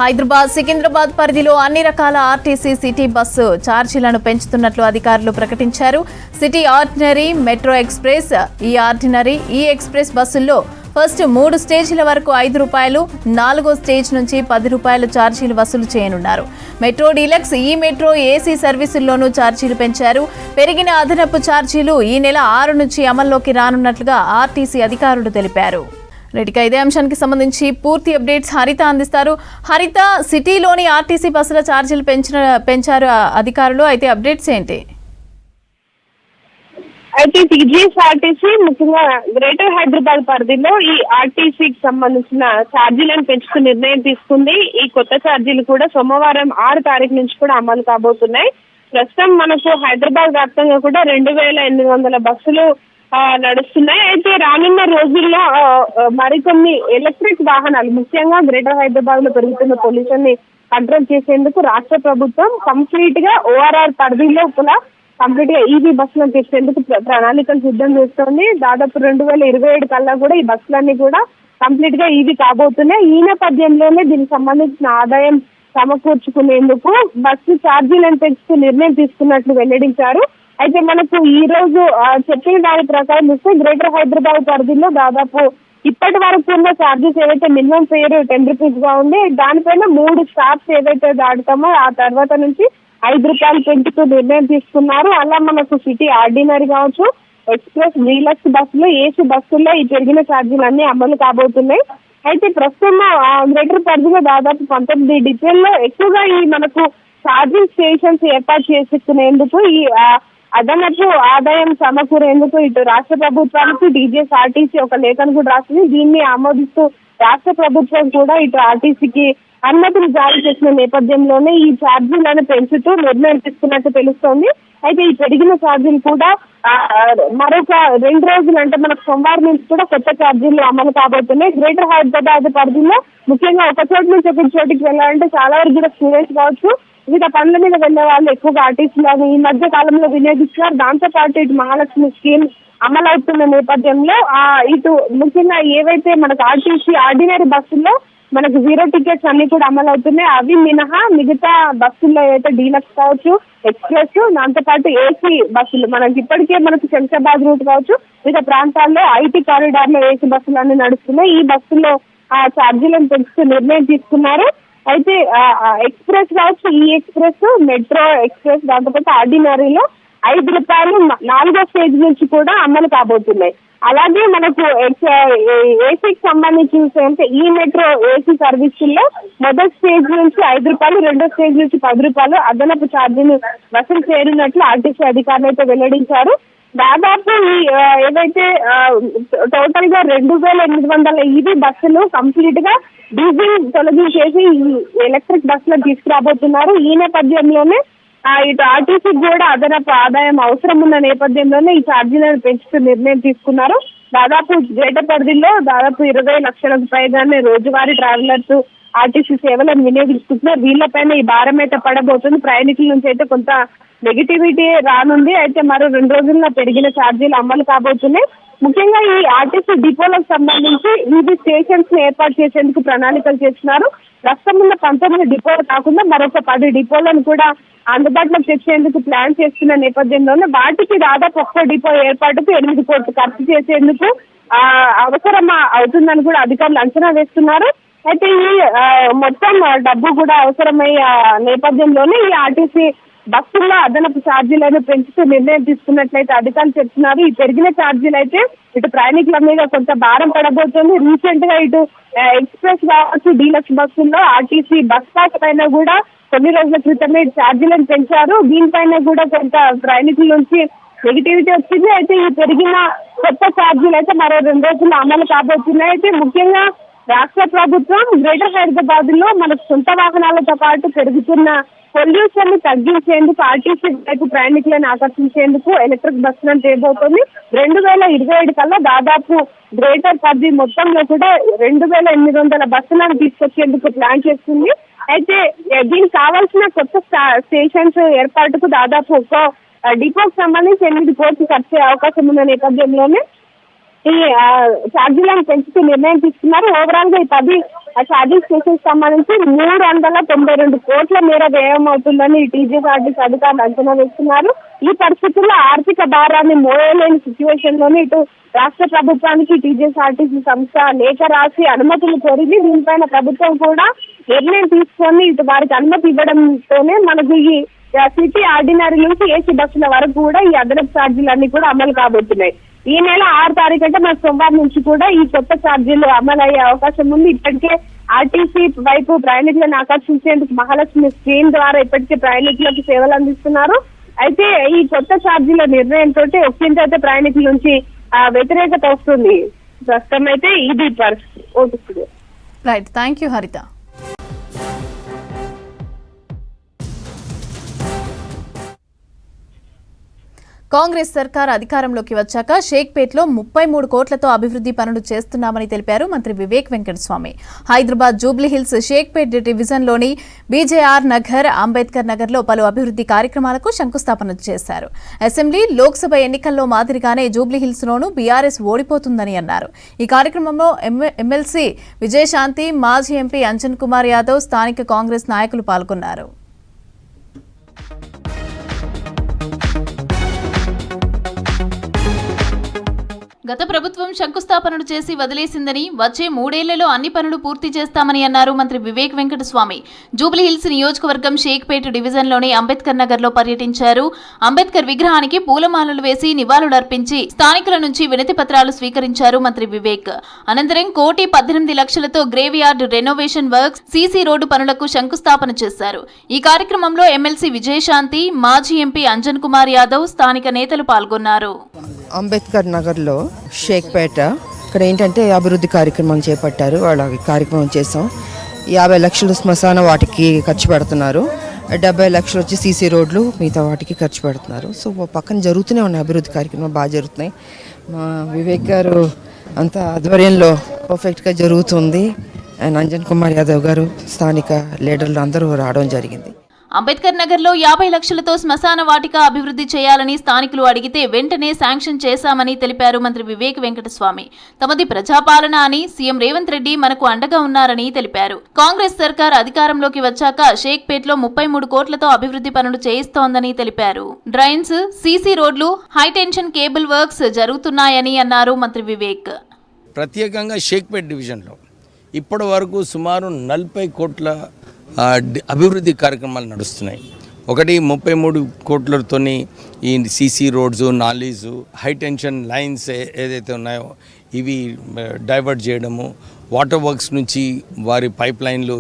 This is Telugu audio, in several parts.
హైదరాబాద్ సికింద్రాబాద్ పరిధిలో అన్ని రకాల ఆర్టీసీ సిటీ బస్సు ఛార్జీలను పెంచుతున్నట్లు అధికారులు ప్రకటించారు. సిటీ ఆర్డినరీ, మెట్రో ఎక్స్ప్రెస్, ఈ ఆర్డినరీ, ఈ ఎక్స్ప్రెస్ బస్సుల్లో ఫస్ట్ 3 స్టేజీల వరకు ₹5, 4వ స్టేజ్ నుంచి ₹10 ఛార్జీలు వసూలు చేయనున్నారు. మెట్రో డీలక్స్, ఈ మెట్రో ఏసీ సర్వీసుల్లోనూ ఛార్జీలు పెంచారు. పెరిగిన అదనపు ఛార్జీలు ఈ నెల 6 నుంచి అమల్లోకి రానున్నట్లుగా ఆర్టీసీ అధికారులు తెలిపారు. ఇదే అంశానికి సంబంధించి పూర్తి అప్డేట్స్ హరిత అందిస్తారు. హరిత, సిటీలోని ఆర్టీసీ బస్సుల ఛార్జీలు పెంచారు అధికారులు, అయితే అప్డేట్స్ ఏంటి? అయితే టీజీఎస్ఆర్టీసీ ముఖ్యంగా గ్రేటర్ హైదరాబాద్ పరిధిలో ఈ ఆర్టీసీకి సంబంధించిన ఛార్జీలను పెంచుతూ నిర్ణయం తీసుకుంది. ఈ కొత్త ఛార్జీలు కూడా సోమవారం 6 తారీఖు నుంచి కూడా అమలు కాబోతున్నాయి. ప్రస్తుతం మనకు హైదరాబాద్ వ్యాప్తంగా కూడా 2800 బస్సులు నడుస్తున్నాయి. అయితే రానున్న రోజుల్లో మరికొన్ని ఎలక్ట్రిక్ వాహనాలు, ముఖ్యంగా గ్రేటర్ హైదరాబాద్ లో పెరుగుతున్న పొల్యూషన్ ని కంట్రోల్ చేసేందుకు రాష్ట్ర ప్రభుత్వం కంప్లీట్ గా ఓఆర్ఆర్ పరిధిలో కూడా కంప్లీట్ గా ఈవీ బస్సులను తెచ్చేందుకు ప్రణాళికలు సిద్ధం చేస్తోంది. దాదాపు 2027 కల్లా కూడా ఈ బస్సులన్నీ కూడా కంప్లీట్ గా ఈవీ కాబోతున్నాయి. ఈ నేపథ్యంలోనే దీనికి సంబంధించిన ఆదాయం సమకూర్చుకునేందుకు బస్సు ఛార్జీలను పెంచుతూ నిర్ణయం తీసుకున్నట్లు వెల్లడించారు. అయితే మనకు ఈ రోజు చెప్పిన దాని ప్రకారం చూస్తే గ్రేటర్ హైదరాబాద్ పరిధిలో దాదాపు ఇప్పటి వరకు ఉన్న ఛార్జెస్ ఏవైతే మినిమం ఫేర్ ₹10 గా ఉంది, దానిపైన 3 స్టాప్స్ ఏవైతే దాటుతామో ఆ తర్వాత నుంచి ₹5 పెంచుతూ నిర్ణయం తీసుకున్నారు. అలా మనకు సిటీ ఆర్డినరీ కావచ్చు, ఎక్స్ప్రెస్, డీలక్స్ బస్సులు, ఏసీ బస్సుల్లో ఈ పెరిగిన ఛార్జీలు అన్ని అమలు కాబోతున్నాయి. అయితే ప్రస్తుతం గ్రేటర్ పరిధిలో దాదాపు 19 డిపోల్లో ఎక్కువగా ఈ మనకు ఛార్జింగ్ స్టేషన్స్ ఏర్పాటు చేసుకునేందుకు ఈ అదనపు ఆదాయం సమకూరేందుకు ఇటు రాష్ట్ర ప్రభుత్వానికి టీజీఎస్ఆర్టీసీ ఒక లేఖను కూడా రాసింది. దీన్ని ఆమోదిస్తూ రాష్ట్ర ప్రభుత్వం కూడా ఇటు ఆర్టీసీకి అనుమతులు జారీ చేసిన నేపథ్యంలోనే ఈ ఛార్జీలను పెంచుతూ నిర్ణయం తీసుకున్నట్టు తెలుస్తోంది. అయితే ఈ పెరిగిన ఛార్జీలు కూడా మరొక 2 రోజులు అంటే మనకు సోమవారం నుంచి కూడా కొత్త ఛార్జీలు అమలు కాబోతున్నాయి. గ్రేటర్ హైదరాబాద్ పరిధిలో ముఖ్యంగా ఒక చోటు నుంచి ఒక చోటికి వెళ్ళాలంటే చాలా వరకు కూడా స్టూడెంట్స్ కావచ్చు, వివిధ పనుల మీద వెళ్లే వాళ్ళు ఎక్కువగా ఆర్టీసీలను ఈ మధ్య కాలంలో వినియోగిస్తున్నారు. దాంతో పాటు ఇటు మహాలక్ష్మి స్కీమ్ అమలవుతున్న నేపథ్యంలో ఇటు ముఖ్యంగా ఏవైతే మనకు ఆర్టీసీ ఆర్డినరీ బస్సుల్లో మనకు 0 టికెట్స్ అన్ని కూడా అమలవుతున్నాయి. అవి మినహా మిగతా బస్సుల్లో ఏవైతే డీలక్స్ కావచ్చు, ఎక్స్ప్రెస్, దాంతో పాటు ఏసీ బస్సులు మనకి ఇప్పటికే మనకు శంషాబాద్ రూట్ కావచ్చు, వివిధ ప్రాంతాల్లో ఐటీ కారిడార్ లో ఏసీ బస్సులు అన్ని నడుస్తున్నాయి. ఈ బస్సుల్లో ఛార్జీలను పెంచుతూ నిర్ణయం తీసుకున్నారు. అయితే ఎక్స్ప్రెస్ కావచ్చు, ఈ ఎక్స్ప్రెస్, మెట్రో ఎక్స్ప్రెస్, దాంతోపాటు ఆర్డినరీలో ₹5 4వ స్టేజ్ నుంచి కూడా అమలు కాబోతున్నాయి. అలాగే మనకు ఏసీకి సంబంధించి చూస్తే ఈ మెట్రో ఏసీ సర్వీసుల్లో మొదటి స్టేజ్ నుంచి ₹5, 2వ స్టేజ్ నుంచి ₹10 అదనపు ఛార్జీలు వసూలు చేయనున్నట్లు ఆర్టీసీ అధికారులు అయితే వెల్లడించారు. దాదాపు ఏదైతే టోటల్ గా 2800 ఈవీ బస్సులు కంప్లీట్ గా డీజిల్ తొలగించేసి ఎలక్ట్రిక్ బస్సులను తీసుకురాబోతున్నారు. ఈ నేపథ్యంలోనే ఇటు ఆర్టీసీకి కూడా అదనపు ఆదాయం అవసరం ఉన్న నేపథ్యంలోనే ఈ ఛార్జీలను పెంచుతూ నిర్ణయం తీసుకున్నారు. దాదాపు గ్రేటర్ పరిధిలో దాదాపు 20 లక్షలకు పైగానే రోజువారీ ట్రావెలర్స్ ఆర్టీసీ సేవలను వినియోగించుకుంటున్నారు. వీళ్లపైన ఈ భారం అయితే పడబోతుంది. ప్రయాణికుల నుంచి అయితే కొంత నెగిటివిటీ రానుంది. అయితే మరో 2 రోజుల్లో పెరిగిన ఛార్జీలు అమలు కాబోతున్నాయి. ముఖ్యంగా ఈ ఆర్టీసీ డిపోలకు సంబంధించి ఈవీ స్టేషన్స్ ను ఏర్పాటు చేసేందుకు ప్రణాళికలు చేస్తున్నారు. ప్రస్తుతం ఉన్న 19 డిపోలు కాకుండా మరొక 10 డిపోలను కూడా అందుబాటులోకి తెచ్చేందుకు ప్లాన్ చేస్తున్న నేపథ్యంలోనే వాటికి దాదాపు ఒక్క డిపో ఏర్పాటుకు 8 కోట్లు ఖర్చు చేసేందుకు అవసరం అవుతుందని కూడా అధికారులు అంచనా వేస్తున్నారు. అయితే ఈ మొత్తం డబ్బు కూడా అవసరమయ్యే నేపథ్యంలోనే ఈ ఆర్టీసీ బస్సుల్లో అదనపు ఛార్జీలను పెంచుతూ నిర్ణయం తీసుకున్నట్లయితే అధికారులు చెప్తున్నారు. ఈ పెరిగిన ఛార్జీలు అయితే ఇటు ప్రయాణికుల మీద కొంత భారం పడబోతుంది. రీసెంట్ గా ఇటు ఎక్స్ప్రెస్ కావచ్చు, డీలక్స్ బస్సుల్లో ఆర్టీసీ బస్ పాస్ పైన కూడా కొన్ని రోజుల క్రితమే ఛార్జీలను పెంచారు. దీనిపైన కూడా కొంత ప్రయాణికుల నుంచి నెగిటివిటీ వచ్చింది. అయితే ఈ పెరిగిన కొత్త ఛార్జీలు అయితే మరో 2 రోజులు అమలు కాబోతున్నాయి. అయితే ముఖ్యంగా రాష్ట్ర ప్రభుత్వం గ్రేటర్ హైదరాబాద్ లో మనకు సొంత వాహనాలతో పాటు పెరుగుతున్న పొల్యూషన్ ని తగ్గించేందుకు ఆర్టీసీ వైపు ప్రయాణికులను ఆకర్షించేందుకు ఎలక్ట్రిక్ బస్సులను చేయబోతోంది. 2027 కల్లా దాదాపు గ్రేటర్ పరిధి మొత్తంలో కూడా 2800 బస్సులను తీసుకొచ్చేందుకు ప్లాన్ చేస్తుంది. అయితే దీనికి కావాల్సిన కొత్త స్టేషన్స్ ఏర్పాటుకు దాదాపు ఒక డిపోకి సంబంధించి 8 కోట్లు ఖర్చు అవకాశం ఉన్న నేపథ్యంలోనే ఈ ఛార్జీలను పెంచుతూ నిర్ణయం తీసుకున్నారు. ఓవరాల్ గా ఈ 10 ఆ ఛార్జింగ్ స్టేషన్ సంబంధించి 392 కోట్ల మేర వ్యయం అవుతుందని టీజీఆర్టీసీ అధికారులు అంచనా వేస్తున్నారు. ఈ పరిస్థితుల్లో ఆర్థిక భారాన్ని మోయలేని సిచ్యువేషన్ లోని ఇటు రాష్ట్ర ప్రభుత్వానికి టీజీఆర్టీసీ సంస్థ లేఖ రాసి అనుమతులు కోరింది. దీనిపైన ప్రభుత్వం కూడా నిర్ణయం తీసుకొని ఇటు వారికి అనుమతి ఇవ్వడంతోనే మనకు ఈ సిటీ ఆర్డినరీ నుంచి ఏసీ బస్సుల వరకు కూడా ఈ అదనపు ఛార్జీలన్నీ కూడా అమలు కాబోతున్నాయి. ఈ నెల 6 తారీఖు అంటే మన సోమవారం నుంచి కూడా ఈ కొత్త ఛార్జీలు అమలు అయ్యే అవకాశం ఉంది. ఇప్పటికే ఆర్టీసీ వైపు ప్రయాణికులను ఆకర్షించేందుకు మహాలక్ష్మి స్కీమ్ ద్వారా ఇప్పటికే ప్రయాణికులకు సేవలు అందిస్తున్నారు. అయితే ఈ కొత్త ఛార్జీల నిర్ణయంతో ఒక్కించైతే ప్రయాణికుల నుంచి వ్యతిరేకత వస్తుంది. ప్రస్తుతం అయితే ఇది పరిస్థితి. రైట్, థ్యాంక్ యూ హరిత. కాంగ్రెస్ సర్కార్ అధికారంలోకి వచ్చాక షేక్పేట్లో 33 కోట్లతో అభివృద్ధి పనులు చేస్తున్నామని తెలిపారు మంత్రి వివేక్ వెంకటస్వామి. హైదరాబాద్ జూబ్లీహిల్స్ షేక్పేట్ డివిజన్లోని బీజేఆర్ నగర్, అంబేద్కర్ నగర్లో పలు అభివృద్ధి కార్యక్రమాలకు శంకుస్థాపన చేశారు. అసెంబ్లీ, లోక్సభ ఎన్నికల్లో మాదిరిగానే జూబ్లీహిల్స్లోనూ బీఆర్ఎస్ ఓడిపోతుందని అన్నారు. ఈ కార్యక్రమంలో ఎమ్మెల్సీ విజయశాంతి, మాజీ ఎంపీ అంజన్ కుమార్ యాదవ్, స్థానిక కాంగ్రెస్ నాయకులు పాల్గొన్నారు. గత ప్రభుత్వం శంకుస్థాపనలు చేసి వదిలేసిందని, వచ్చే 3 ఏళ్లలో అన్ని పనులు పూర్తి చేస్తామని అన్నారు మంత్రి వివేక్ వెంకటస్వామి. జూబ్లీహిల్స్ నియోజకవర్గం షేక్పేట్ డివిజన్లోని అంబేద్కర్ నగర్లో పర్యటించారు. అంబేద్కర్ విగ్రహానికి పూలమాలలు వేసి నివాళులర్పించి స్థానికుల నుంచి వినతి పత్రాలు స్వీకరించారు మంత్రి వివేక్. అనంతరం 1,18,00,000తో graveyard renovation works, CC road పనులకు శంకుస్థాపన చేశారు. ఈ కార్యక్రమంలో ఎమ్మెల్సీ విజయశాంతి, మాజీ ఎంపీ అంజన్ కుమార్ యాదవ్, స్థానిక నేతలు పాల్గొన్నారు. అంబేద్కర్ నగర్లో షేక్పేట ఇక్కడ ఏంటంటే అభివృద్ధి కార్యక్రమం చేపట్టారు. వాళ్ళ కార్యక్రమం చేసాం. 50 లక్షలు శ్మశాన వాటికి ఖర్చు పెడుతున్నారు. 70 లక్షలు వచ్చి సీసీ రోడ్లు, మిగతా వాటికి ఖర్చు పెడుతున్నారు. సో పక్కన జరుగుతూనే ఉన్నాయి అభివృద్ధి కార్యక్రమాలు, బాగా జరుగుతున్నాయి. మా వివేక్ గారు అంతా ఆధ్వర్యంలో పర్ఫెక్ట్గా జరుగుతుంది. అండ్ అంజన్ కుమార్ యాదవ్ గారు, స్థానిక లీడర్లు అందరూ రావడం జరిగింది. అంబేద్కర్ నగర్లో 50 లక్షలతో శ్మశాన వాటిక అభివృద్ధి చేయాలని స్థానికులు అడిగితే వెంటనే శాంక్షన్ చేశామని తెలిపారు మంత్రి వివేక్ వెంకటస్వామి. తమది ప్రజాపాలన అని, సీఎం రేవంత్ రెడ్డి మనకు అండగా ఉన్నారని తెలిపారు. కాంగ్రెస్ సర్కార్ అధికారంలోకి వచ్చాక షేక్పేట్లో 33 కోట్లతో అభివృద్ధి పనులు చేయిస్తోందని తెలిపారు. డ్రైన్స్, సీసీ రోడ్లు, హైటెన్షన్ కేబుల్ వర్క్స్ జరుగుతున్నాయని అన్నారు మంత్రి వివేక్. ప్రత్యేకంగా షేక్పేట్ డివిజన్లో ఇప్పటి వరకు సుమారు 40 కోట్ల అభివృద్ధి కార్యక్రమాలు నడుస్తున్నాయి. ఒకటి 33 కోట్లతోని ఈ సీసీ రోడ్స్, నాలీస్, హైటెన్షన్ లైన్స్ ఏదైతే ఉన్నాయో ఇవి డైవర్ట్ చేయడము, వాటర్ వర్క్స్ నుంచి వారి పైప్ లైన్లు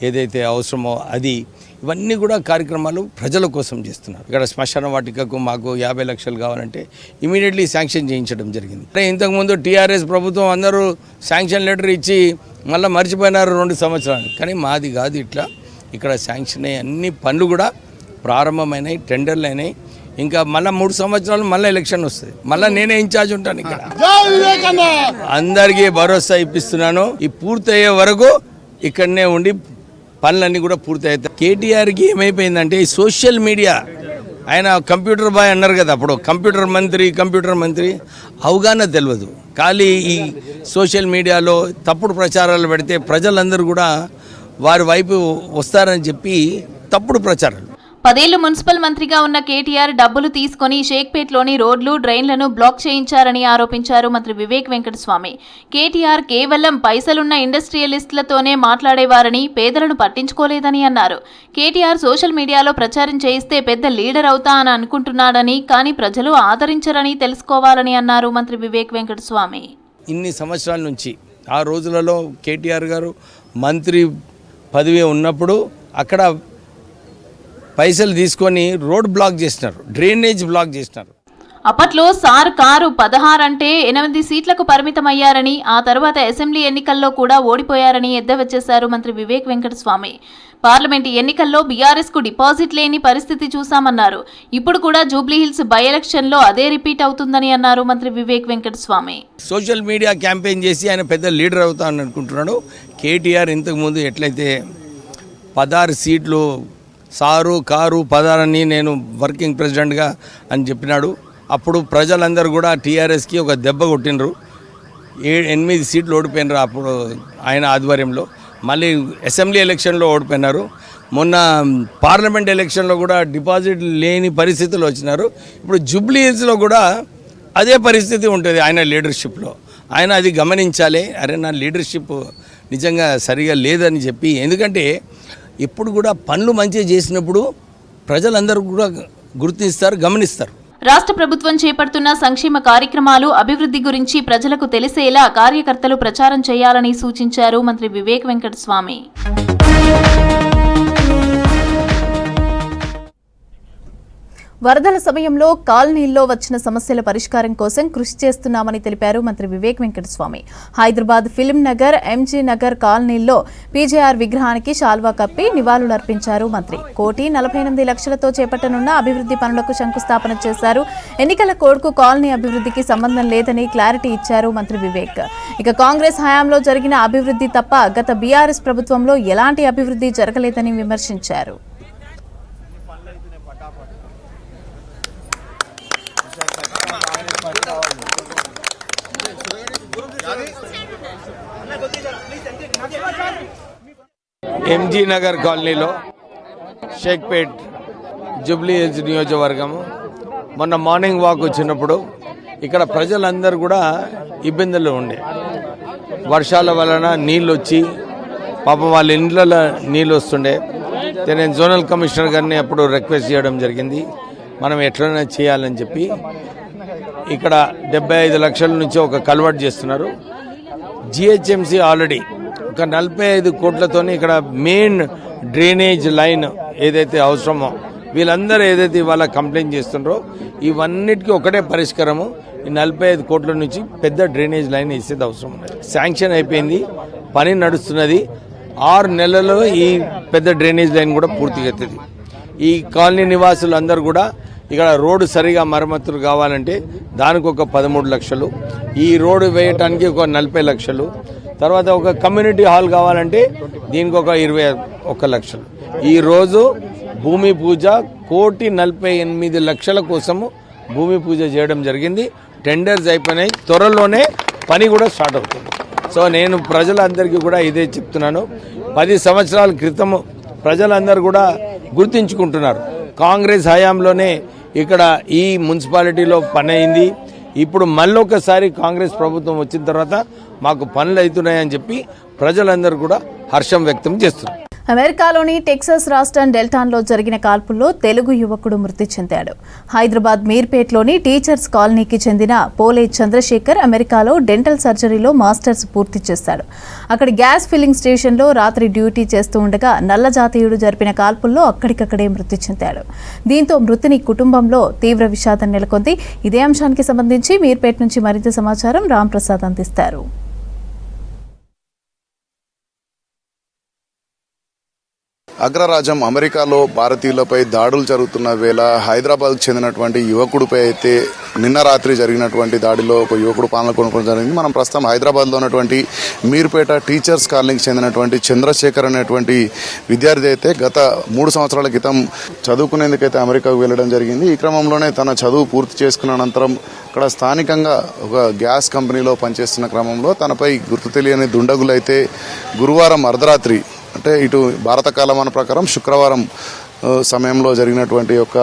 ఏదైతే అవసరమో అది, ఇవన్నీ కూడా కార్యక్రమాలు ప్రజల కోసం చేస్తున్నారు. ఇక్కడ శ్మశాన వాటికకు మాకు 50 లక్షలు కావాలంటే ఇమీడియట్లీ శాంక్షన్ చేయించడం జరిగింది. ఇంతకుముందు టీఆర్ఎస్ ప్రభుత్వం అందరూ శాంక్షన్ లెటర్ ఇచ్చి మళ్ళీ మర్చిపోయినారు 2 సంవత్సరాలు. కానీ మాది కాదు ఇట్లా. ఇక్కడ శాంక్షన్ అయ్యి అన్ని పనులు కూడా ప్రారంభమైనాయి, టెండర్లు అయినాయి. ఇంకా మళ్ళీ 3 సంవత్సరాలు మళ్ళీ ఎలక్షన్ వస్తుంది, మళ్ళీ నేనే ఇన్ఛార్జ్ ఉంటాను. ఇక్కడ అందరికీ భరోసా ఇప్పిస్తున్నాను. ఈ పూర్తయ్యే వరకు ఇక్కడనే ఉండి పనులన్నీ కూడా పూర్తవుతాయి. కేటీఆర్కి ఏమైపోయిందంటే ఈ సోషల్ మీడియా, ఆయన కంప్యూటర్ బాయ్ అన్నారు కదా, అప్పుడు కంప్యూటర్ మంత్రి అవగాహన తెలియదు. ఖాళీ ఈ సోషల్ మీడియాలో తప్పుడు ప్రచారాలు పెడితే ప్రజలందరూ కూడా వారి వైపు వస్తారని చెప్పి తప్పుడు ప్రచారాలు. 10 ఏళ్లు మున్సిపల్ మంత్రిగా ఉన్న కేటీఆర్ డబ్బులు తీసుకుని షేక్పేట్లోని రోడ్లు, డ్రైన్లను బ్లాక్ చేయించారని ఆరోపించారు మంత్రి వివేక్ వెంకటస్వామి. కేటీఆర్ కేవలం పైసలున్న ఇండస్ట్రియలిస్టులతోనే మాట్లాడేవారని, పేదలను పట్టించుకోలేదని అన్నారు. కేటీఆర్ సోషల్ మీడియాలో ప్రచారం చేయిస్తే పెద్ద లీడర్ అవుతా అని అనుకుంటున్నాడని, కానీ ప్రజలు ఆదరించరని తెలుసుకోవాలని అన్నారు మంత్రి వివేక్ వెంకటస్వామి. ఇన్ని సంవత్సరాల నుంచి ఆ రోజులలో కేటీఆర్ గారు మంత్రి పదవి ఉన్నప్పుడు అక్కడ పైసలు తీసుకొని రోడ్ బ్లాక్ చేసినారు, డ్రైనేజ్ బ్లాక్ చేసినారు. అప్పట్లో సార్ కారు 16 అంటే 8 సీట్లకు పరిమితమయ్యారని, ఆ తర్వాత అసెంబ్లీ ఎన్నికల్లో కూడా ఓడిపోయారని ఎద్దవచ్చేశారు మంత్రి వివేక్ వెంకటస్వామి. పార్లమెంట్ ఎన్నికల్లో బీఆర్ఎస్ కు డిపాజిట్ లేని పరిస్థితి చూశామన్నారు. ఇప్పుడు కూడా జూబ్లీహిల్స్ బై ఎలక్షన్లో అదే రిపీట్ అవుతుందని అన్నారు మంత్రి Vivek Venkataswamy. Social media campaign చేసి ఆయన పెద్ద లీడర్ అవుతానని అనుకుంటున్నాడు. కేటీఆర్ ఇంతకుముందు ఎట్లయితే 16 సీట్లు సారు కారు 16 అని నేను వర్కింగ్ ప్రెసిడెంట్గా అని చెప్పినాడు. అప్పుడు ప్రజలందరూ కూడా టీఆర్ఎస్కి ఒక దెబ్బ కొట్టినరు. 8 సీట్లు ఓడిపోయినరు అప్పుడు ఆయన ఆధ్వర్యంలో. మళ్ళీ అసెంబ్లీ ఎలక్షన్లో ఓడిపోయినారు. మొన్న పార్లమెంట్ ఎలక్షన్లో కూడా డిపాజిట్ లేని పరిస్థితులు వచ్చినారు. ఇప్పుడు జూబ్లీ హిల్స్లో కూడా అదే పరిస్థితి ఉంటుంది ఆయన లీడర్షిప్లో. ఆయన అది గమనించాలి, అరే నా లీడర్షిప్ నిజంగా సరిగా లేదని చెప్పి. ఎందుకంటే ఇప్పుడు కూడా పనులు మంచిగా చేసినప్పుడు ప్రజలందరూ కూడా గుర్తిస్తారు, గమనిస్తారు. రాష్ట్ర ప్రభుత్వం చేపడుతున్న సంక్షేమ కార్యక్రమాలు అభివృద్ధి గురించి ప్రజలకు తెలిసేలా కార్యకర్తలు ప్రచారం చేయాలని సూచించారు మంత్రి వివేక్ వెంకటస్వామి. వరదల సమయంలో కాలనీల్లో వచ్చిన సమస్యల పరిష్కారం కోసం కృషి చేస్తున్నామని తెలిపారు మంత్రి వివేక్ వెంకటస్వామి. హైదరాబాద్ ఫిల్మ్ నగర్, ఎంజీ నగర్ కాలనీల్లో పీజేఆర్ విగ్రహానికి శాల్వా కప్పి నివాళులర్పించారు మంత్రి. 1,48,00,000తో చేపట్టనున్న అభివృద్ధి పనులకు శంకుస్థాపన చేశారు. ఎన్నికల కోడ్కు కాలనీ అభివృద్ధికి సంబంధం లేదని క్లారిటీ ఇచ్చారు మంత్రి వివేక్. ఇక కాంగ్రెస్ హయాంలో జరిగిన అభివృద్ధి తప్ప గత బీఆర్ఎస్ ప్రభుత్వంలో ఎలాంటి అభివృద్ధి జరగలేదని విమర్శించారు. ఎంజీ నగర్ కాలనీలో షేక్పేట్ జూబ్లీ హిల్స్ నియోజకవర్గము మొన్న మార్నింగ్ వాక్ వచ్చినప్పుడు ఇక్కడ ప్రజలందరూ కూడా ఇబ్బందులు ఉండే. వర్షాల వలన నీళ్ళు వచ్చి పాపం వాళ్ళ ఇండ్లలో నీళ్ళు వస్తుండే. నేను జోనల్ కమిషనర్ గారిని అప్పుడు రిక్వెస్ట్ చేయడం జరిగింది, మనం ఎట్లైనా చేయాలని చెప్పి. ఇక్కడ 75 లక్షల నుంచి ఒక కల్వర్ట్ చేస్తున్నారు. జిహెచ్ఎంసీ ఆల్రెడీ ఒక 45 కోట్లతోని ఇక్కడ మెయిన్ డ్రైనేజ్ లైన్ ఏదైతే అవసరమో వీళ్ళందరూ ఏదైతే ఇవాళ కంప్లైంట్ చేస్తున్నారో ఇవన్నిటికీ ఒకటే పరిష్కారము. ఈ 45 కోట్ల నుంచి పెద్ద డ్రైనేజ్ లైన్ వేసేది అవసరం ఉన్నది. శాంక్షన్ అయిపోయింది, పని నడుస్తున్నది. 6 నెలల్లో ఈ పెద్ద డ్రైనేజ్ లైన్ కూడా పూర్తిగా అవుతుంది. ఈ కాలనీ నివాసులు అందరూ కూడా ఇక్కడ రోడ్డు సరిగా మరమ్మతులు కావాలంటే దానికి ఒక 13 లక్షలు, ఈ రోడ్డు వేయటానికి ఒక 40 లక్షలు, తర్వాత ఒక కమ్యూనిటీ హాల్ కావాలంటే దీనికి ఒక 21 లక్షలు. ఈరోజు భూమి పూజ 1,48,00,000 కోసము భూమి పూజ చేయడం జరిగింది. టెండర్స్ అయిపోయినాయి, త్వరలోనే పని కూడా స్టార్ట్ అవుతుంది. సో నేను ప్రజలందరికీ కూడా ఇదే చెప్తున్నాను, 10 సంవత్సరాల క్రితము ప్రజలందరూ కూడా గుర్తించుకుంటున్నారు. కాంగ్రెస్ హయాంలోనే ఇక్కడ ఈ మున్సిపాలిటీలో పని అయింది. ఇప్పుడు మళ్ళొకసారి కాంగ్రెస్ ప్రభుత్వం వచ్చిన తర్వాత మాకు పనులు అవుతున్నాయని చెప్పి ప్రజలందరూ కూడా హర్షం వ్యక్తం చేస్తున్నారు. అమెరికాలోని టెక్సాస్ రాష్ట్రం డెల్టాన్లో జరిగిన కాల్పుల్లో తెలుగు యువకుడు మృతి చెందాడు. హైదరాబాద్ మీర్పేట్లోని టీచర్స్ కాలనీకి చెందిన పోలే చంద్రశేఖర్ అమెరికాలో డెంటల్ సర్జరీలో మాస్టర్స్ పూర్తి చేశాడు. అక్కడి గ్యాస్ ఫిల్లింగ్ స్టేషన్లో రాత్రి డ్యూటీ చేస్తూ ఉండగా నల్ల జాతీయుడు జరిపిన కాల్పుల్లో అక్కడికక్కడే మృతి చెందాడు. దీంతో మృతుని కుటుంబంలో తీవ్ర విషాదం నెలకొంది. ఇదే అంశానికి సంబంధించి మీర్పేట్ నుంచి మరింత సమాచారం రామ్ ప్రసాద్ అందిస్తారు. అగ్రరాజ్యం అమెరికాలో భారతీయులపై దాడులు జరుగుతున్న వేళ హైదరాబాద్కు చెందినటువంటి యువకుడిపై అయితే నిన్న రాత్రి జరిగినటువంటి దాడిలో ఒక యువకుడు ప్రాణాలు కోల్పోవడం జరిగింది. మనం ప్రస్తుతం హైదరాబాద్లో ఉన్నటువంటి మీర్పేట టీచర్స్ కాలనీకి చెందినటువంటి చంద్రశేఖర్ అనేటువంటి విద్యార్థి అయితే గత 3 సంవత్సరాల క్రితం చదువుకునేందుకైతే అమెరికాకు వెళ్ళడం జరిగింది. ఈ క్రమంలోనే తన చదువు పూర్తి చేసుకున్న అనంతరం ఇక్కడ స్థానికంగా ఒక గ్యాస్ కంపెనీలో పనిచేస్తున్న క్రమంలో తనపై గుర్తు తెలియని దుండగులు అయితే గురువారం అర్ధరాత్రి, అంటే ఇటు భారత కాలమాన ప్రకారం శుక్రవారం సమయంలో జరిగినటువంటి ఒక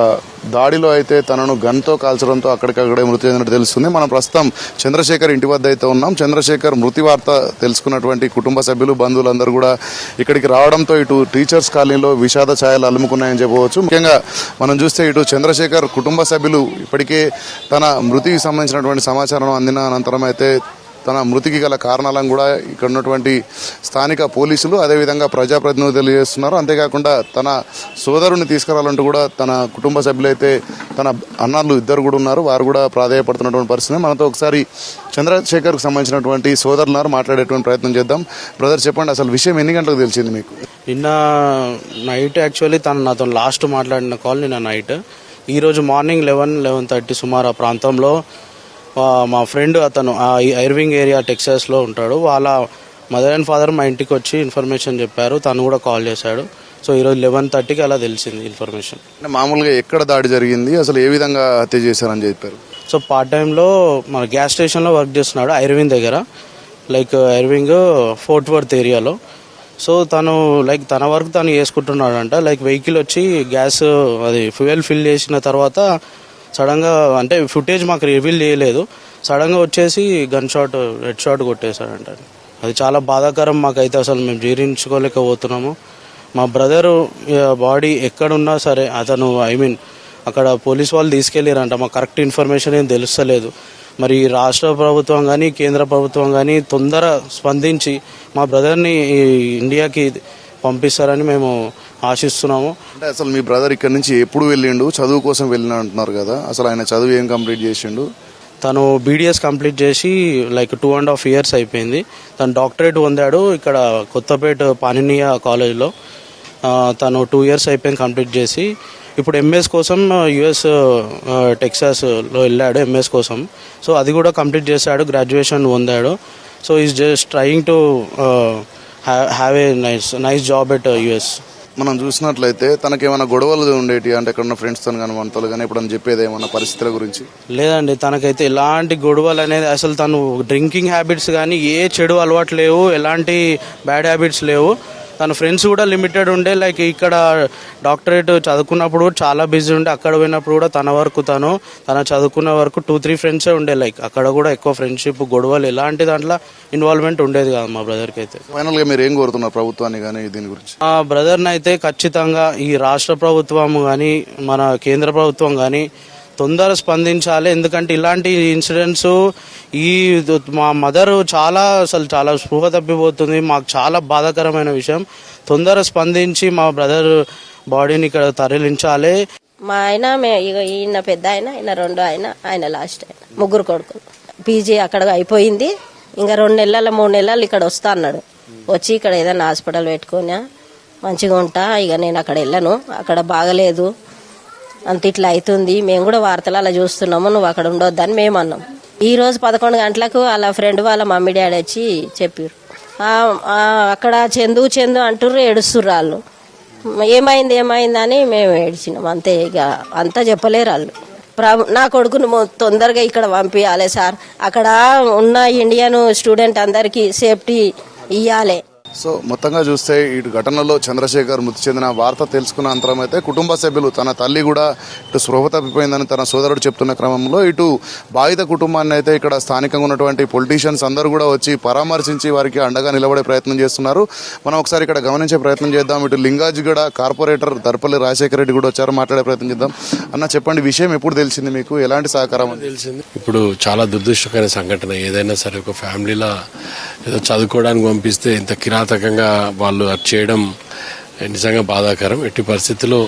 దాడిలో అయితే తనను గన్తో కాల్చడంతో అక్కడికక్కడే మృతి చెందినట్టు తెలుస్తుంది. మనం ప్రస్తుతం చంద్రశేఖర్ ఇంటి వద్ద అయితే ఉన్నాం. చంద్రశేఖర్ మృతి వార్త తెలుసుకున్నటువంటి కుటుంబ సభ్యులు, బంధువులందరూ కూడా ఇక్కడికి రావడంతో ఇటు టీచర్స్ కాలనీలో విషాద ఛాయలు అలుముకున్నాయని చెప్పవచ్చు. ముఖ్యంగా మనం చూస్తే ఇటు చంద్రశేఖర్ కుటుంబ సభ్యులు ఇప్పటికే తన మృతికి సంబంధించినటువంటి సమాచారం అందిన అనంతరం అయితే తన మృతికి గల కారణాలను కూడా ఇక్కడ ఉన్నటువంటి స్థానిక పోలీసులు అదేవిధంగా ప్రజాప్రతినిధులు తెలియజేస్తున్నారు. అంతేకాకుండా తన సోదరుని తీసుకురావాలంటూ కూడా తన కుటుంబ సభ్యులైతే తన అన్నలు ఇద్దరు కూడా ఉన్నారు, వారు కూడా ప్రాధేయపడుతున్నటువంటి పరిస్థితి. మనతో ఒకసారి చంద్రశేఖర్కు సంబంధించినటువంటి సోదరులు మాట్లాడేటువంటి ప్రయత్నం చేద్దాం. బ్రదర్, చెప్పండి, అసలు విషయం ఎన్ని గంటలకు తెలిసింది మీకు? నిన్న నైట్ యాక్చువల్లీ తను నాతో లాస్ట్ మాట్లాడిన కాల్ నిన్న నైట్. ఈరోజు మార్నింగ్ 11-11:30 సుమారు ఆ ప్రాంతంలో మా ఫ్రెండ్ అతను ఐర్వింగ్ ఏరియా టెక్సాస్లో ఉంటాడు, వాళ్ళ మదర్ అండ్ ఫాదర్ మా ఇంటికి వచ్చి ఇన్ఫర్మేషన్ చెప్పారు. తను కూడా కాల్ చేశాడు. సో ఈరోజు 11:30కి అలా తెలిసింది ఇన్ఫర్మేషన్. మామూలుగా ఎక్కడ దాడి జరిగింది, అసలు ఏ విధంగా హత్య చేశారని చెప్పారు? సో పార్ట్ టైంలో మన గ్యాస్ స్టేషన్లో వర్క్ చేస్తున్నాడు ఐర్వింగ్ దగ్గర, లైక్ ఐర్వింగ్ ఫోర్ట్ వర్త్ ఏరియాలో. సో తను లైక్ తన వరకు తను చేసుకుంటున్నాడంట. లైక్ వెహికల్ వచ్చి గ్యాస్ అది ఫ్యూయల్ ఫిల్ చేసిన తర్వాత సడన్గా అంటే ఫుటేజ్ మాకు రివీల్ చేయలేదు, సడన్గా వచ్చేసి హెడ్ షాట్ కొట్టేశాడంట. అది చాలా బాధాకరం మాకైతే, అసలు మేము జీర్ణించుకోలేకపోతున్నాము. మా బ్రదరు బాడీ ఎక్కడున్నా సరే అతను అక్కడ పోలీస్ వాళ్ళు తీసుకెళ్ళారంట. మాకు కరెక్ట్ ఇన్ఫర్మేషన్ ఏం తెలుస్తలేదు. మరి రాష్ట్ర ప్రభుత్వం కానీ కేంద్ర ప్రభుత్వం కానీ తొందర స్పందించి మా బ్రదర్ని ఇండియాకి పంపిస్తారని మేము ఆశిస్తున్నాము. అంటే అసలు మీ బ్రదర్ ఇక్కడ నుంచి ఎప్పుడు వెళ్ళిండు, చదువు కోసం వెళ్ళిన అంటున్నారు కదా, అసలు ఆయన చదువు ఏం కంప్లీట్ చేసిండు? తను బీడీఎస్ కంప్లీట్ చేసి లైక్ 2.5 years అయిపోయింది. తను డాక్టరేట్ పొందాడు ఇక్కడ కొత్తపేట పానినియా కాలేజ్లో. తను 2 years అయిపోయింది కంప్లీట్ చేసి. ఇప్పుడు ఎంఎస్ కోసం యుఎస్ టెక్సాస్లో వెళ్ళాడు ఎంఎస్ కోసం. సో అది కూడా కంప్లీట్ చేశాడు, గ్రాడ్యుయేషన్ పొందాడు. So is just trying to have a nice job at US. మనం చూసినట్లయితే తనకేమైనా గొడవలు ఉండేటి అంటే ఎక్కడున్న ఫ్రెండ్స్తో కానీ మనతో కానీ ఎప్పుడన్నా చెప్పేది ఏమన్నా పరిస్థితుల గురించి? లేదండి, తనకైతే ఎలాంటి గొడవలు అనేది అసలు తను డ్రింకింగ్ హ్యాబిట్స్ కానీ ఏ చెడు అలవాటు లేవు, ఎలాంటి బ్యాడ్ హ్యాబిట్స్ లేవు. తన ఫ్రెండ్స్ కూడా లిమిటెడ్ ఉండే. లైక్ ఇక్కడ డాక్టరేట్ చదువుకున్నప్పుడు చాలా బిజీ ఉండే, అక్కడ పోయినప్పుడు కూడా తన చదువుకున్న వరకు 2-3 ఫ్రెండ్సే ఉండే. లైక్ అక్కడ కూడా ఎక్కువ ఫ్రెండ్షిప్, గొడవలు ఎలాంటి దాంట్లో ఇన్వాల్వ్మెంట్ ఉండేది కాదు మా బ్రదర్కి అయితే. ఫైనల్గా మీరు ఏం కోరుతున్నారు ప్రభుత్వాన్ని కానీ దీని గురించి? మా బ్రదర్ని అయితే ఖచ్చితంగా ఈ రాష్ట్ర ప్రభుత్వం కానీ మన కేంద్ర ప్రభుత్వం కానీ తొందర స్పందించాలి. ఎందుకంటే ఇలాంటి ఇన్సిడెంట్స్ మా మదర్ చాలా స్పృహ తప్పిపోతుంది. మాకు చాలా బాధాకరమైన విషయం. తొందర స్పందించి మా బ్రదర్ బాడీని ఇక్కడ తరలించాలి. మా ఆయన ఈయన పెద్ద ఆయన రెండో ఆయన లాస్ట్ ఆయన, ముగ్గురు కొడుకులు. పీజీ అక్కడ అయిపోయింది. ఇంకా 2 నెలలు 3 నెలలు ఇక్కడ వస్తా అన్నాడు. వచ్చి ఇక్కడ ఏదైనా హాస్పిటల్ పెట్టుకున్నా మంచిగా ఉంటా, ఇక నేను అక్కడ వెళ్ళను, అక్కడ బాగలేదు అంత ఇట్లా అవుతుంది, మేము కూడా వార్తలు అలా చూస్తున్నాము, నువ్వు అక్కడ ఉండొద్దని మేము అన్నాం. ఈ రోజు 11 గంటలకు వాళ్ళ ఫ్రెండ్ వాళ్ళ మమ్మీ డాడీ వచ్చి చెప్పారు, అక్కడ చందు అంటుర్రు, ఏడుస్తుర్రు వాళ్ళు. ఏమైందని మేము ఏడ్చినాం అంతే. ఇక అంతా చెప్పలేరు వాళ్ళు. నా కొడుకును తొందరగా ఇక్కడ పంపించాలి సార్, అక్కడ ఉన్న ఇండియన్ స్టూడెంట్ అందరికీ సేఫ్టీ ఇవ్వాలి. సో మొత్తంగా చూస్తే ఇటు ఘటనలో చంద్రశేఖర్ మృతి చెందిన వార్త తెలుసుకున్న అంతరం అయితే కుటుంబ సభ్యులు, తన తల్లి కూడా ఇటు స్పృహ తప్పిపోయిందని తన సోదరుడు చెప్తున్న క్రమంలో ఇటు బాధిత కుటుంబాన్ని అయితే ఇక్కడ స్థానికంగా ఉన్నటువంటి పొలిటీషియన్స్ అందరూ కూడా వచ్చి పరామర్శించి వారికి అండగా నిలబడే ప్రయత్నం చేస్తున్నారు. మనం ఒకసారి ఇక్కడ గమనించే ప్రయత్నం చేద్దాం. ఇటు లింగాజిగూడ కార్పొరేటర్ దర్పల్లి రాజశేఖర రెడ్డి కూడా వచ్చారు, మాట్లాడే ప్రయత్నం చేద్దాం. అన్న చెప్పండి, విషయం ఎప్పుడు తెలిసింది మీకు, ఎలాంటి సహకారం తెలిసింది? ఇప్పుడు చాలా దురదృష్టకరమైన సంఘటన. ఏదైనా సరే ఒక ఫ్యామిలీలో ఏదో చదువుకోవడానికి పంపిస్తే ఇంత కిరాతకంగా వాళ్ళు అది చేయడం నిజంగా బాధాకరం. ఎట్టి పరిస్థితుల్లో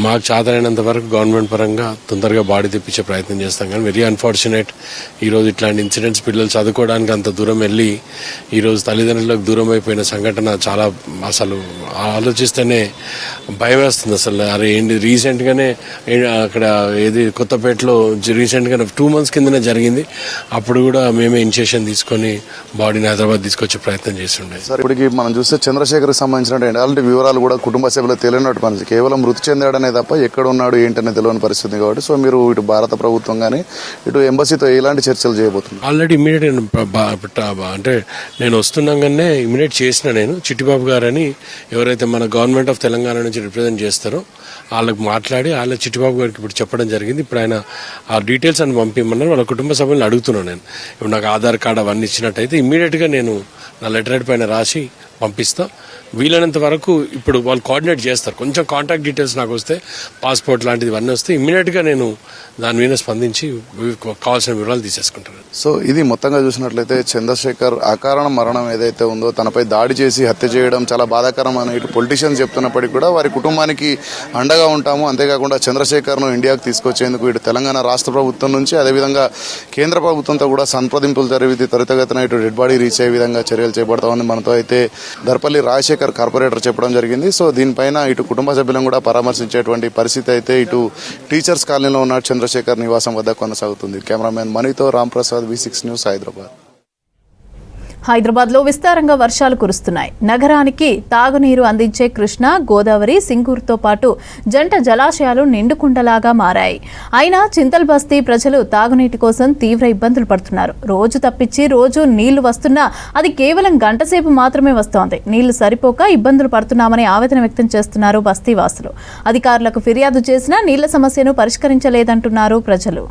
మాకు చేతనైనంత వరకు గవర్నమెంట్ పరంగా తొందరగా బాడీ తెప్పించే ప్రయత్నం చేస్తాం. కానీ వెరీ అన్ఫార్చునేట్ ఈరోజు ఇట్లాంటి ఇన్సిడెంట్స్, పిల్లలు చదువుకోవడానికి అంత దూరం వెళ్ళి ఈరోజు తల్లిదండ్రులకు దూరం అయిపోయిన సంఘటన చాలా అసలు ఆలోచిస్తేనే భయం వేస్తుంది. అసలు అరే ఏంటి, రీసెంట్గానే అక్కడ ఏది కొత్తపేటలో రీసెంట్గా 2 months కిందనే జరిగింది. అప్పుడు కూడా మేమే ఇనిషియేషన్ తీసుకొని బాడీని హైదరాబాద్ తీసుకొచ్చే ప్రయత్నం చేస్తుండే. సార్ ఇప్పటికి మనం చూస్తే చంద్రశేఖర్కి సంబంధించిన ఎలాంటి వివరాలు కూడా కుటుంబ సభ్యులు తెలియనట్టు పని, కేవలం మృతి చెందాడనే తప్ప ఎక్కడ ఉన్నాడు ఏంటనే తెలియని పరిస్థితి. కాబట్టి సో మీరు ఇటు భారత ప్రభుత్వం కానీ ఇటు ఎంబసీతో ఎలాంటి చర్చలు చేయబోతున్నారు? ఆల్రెడీ ఇమీడియట్ అంటే నేను వస్తున్నాగానే ఇమీడియట్ చేసిన నేను చిట్టిబాబు గారని ఎవరైతే మన గవర్నమెంట్ ఆఫ్ తెలంగాణ నుంచి రిప్రజెంట్ చేస్తారో వాళ్ళకి మాట్లాడి వాళ్ళ చిట్టిబాబు గారికి ఇప్పుడు చెప్పడం జరిగింది. ఇప్పుడు ఆయన ఆ డీటెయిల్స్ అని పంపిమన్నారు. వాళ్ళ కుటుంబ సభ్యులను అడుగుతున్నాను నేను. ఇప్పుడు నాకు ఆధార్ కార్డు అవన్నీ ఇచ్చినట్టయితే ఇమీడియట్గా నేను నా లెటర్ పైన రాసి పంపిస్తా. వీలైనంత వరకు ఇప్పుడు వాళ్ళు కోఆర్డినేట్ చేస్తారు. కొంచెం కాంటాక్ట్ డీటెయిల్స్ నాకు వస్తే, పాస్పోర్ట్ లాంటిది అన్నీ వస్తే ఇమ్మీడియట్గా నేను దాని మీద స్పందించి కావాల్సిన వివరాలు తీసేసుకుంటాను. సో ఇది మొత్తంగా చూసినట్లయితే చంద్రశేఖర్ అకారణ మరణం ఏదైతే ఉందో, తనపై దాడి చేసి హత్య చేయడం చాలా బాధాకరం అని ఇటు పొలిటీషియన్స్ చెప్తున్నప్పటికీ కూడా వారి కుటుంబానికి అండగా ఉంటాము. అంతేకాకుండా చంద్రశేఖర్ను ఇండియాకు తీసుకొచ్చేందుకు ఇటు తెలంగాణ రాష్ట్ర ప్రభుత్వం నుంచి అదేవిధంగా కేంద్ర ప్రభుత్వంతో కూడా సంప్రదింపులు జరిగి త్వరితగతిన ఇటు డెడ్ బాడీ రీచ్ అయ్యే విధంగా చర్యలు చేపడతామని మనతో అయితే దర్పల్లి రాజశేఖర్ కార్పొరేటర్ చెప్పడం జరిగింది. సో దీనిపైన ఇటు కుటుంబ సభ్యులను కూడా పరామర్శించేటువంటి పరిస్థితి అయితే ఇటు టీచర్స్ కాలనీలో ఉన్న చంద్రశేఖర్ నివాసం వద్ద కొనసాగుతుంది. కెమెరామెన్ మనీతో రాంప్రసాద్, V6 న్యూస్, హైదరాబాద్. హైదరాబాద్లో విస్తారంగా వర్షాలు కురుస్తున్నాయి. నగరానికి తాగునీరు అందించే కృష్ణా, గోదావరి, సింగూరుతో పాటు జంట జలాశయాలు నిండుకుండలాగా మారాయి. అయినా చింతల్ బస్తీ ప్రజలు తాగునీటి కోసం తీవ్ర ఇబ్బందులు పడుతున్నారు. రోజు తప్పించి రోజు నీళ్లు వస్తున్నా అది కేవలం గంటసేపు మాత్రమే వస్తోంది. నీళ్లు సరిపోక ఇబ్బందులు పడుతున్నామని ఆవేదన వ్యక్తం చేస్తున్నారు బస్తీవాసులు. అధికారులకు ఫిర్యాదు చేసినా నీళ్ల సమస్యను పరిష్కరించలేదంటున్నారు ప్రజలు.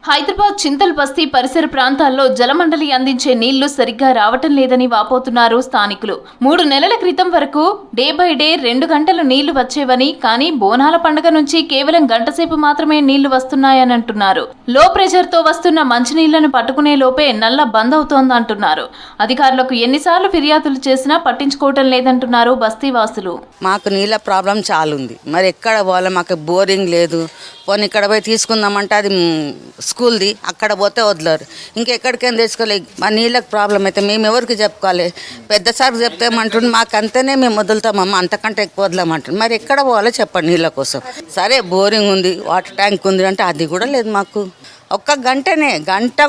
హైదరాబాద్ చింతల్ బస్తీ పరిసర ప్రాంతాల్లో జలమండలి అందించే నీళ్లు సరిగ్గా రావటం లేదని వాపోతున్నారు స్థానికులు. 3 నెలల క్రితం వరకు డే బై డే 2 గంటలు నీళ్లు వచ్చేవని, కానీ బోనాల పండుగ నుంచి కేవలం గంటసేపు మాత్రమే నీళ్లు వస్తున్నాయని అంటున్నారు. లో ప్రెషర్ తో వస్తున్న మంచినీళ్లను పట్టుకునే లోపే నల్ల బంద్ అవుతోందంటున్నారు. అధికారులకు ఎన్నిసార్లు ఫిర్యాదులు చేసినా పట్టించుకోవటం లేదంటున్నారు బస్తీవాసులు. మాకు నీళ్ళ ప్రాబ్లం చాలా ఉంది. మరి ఎక్కడ పోవాలి, మాకు బోరింగ్ లేదు. పోనీ ఇక్కడ పోయి తీసుకుందామంటే అది స్కూల్ది, అక్కడ పోతే వదలరు. ఇంకెక్కడికైనా తెచ్చుకోలేదు. మా నీళ్ళకి ప్రాబ్లం అయితే మేము ఎవరికి చెప్పుకోవాలి? పెద్ద సార్కి చెప్తే ఏమంటుంది, మాకు అంతనే మేము వదులుతామమ్మ, అంతకంటే ఎక్కువ వదలమంటుంది. మరి ఎక్కడ పోవాలో చెప్పండి నీళ్ళ కోసం. సరే బోరింగ్ ఉంది, వాటర్ ట్యాంక్ ఉంది అంటే అది కూడా లేదు మాకు. ఒక్క గంట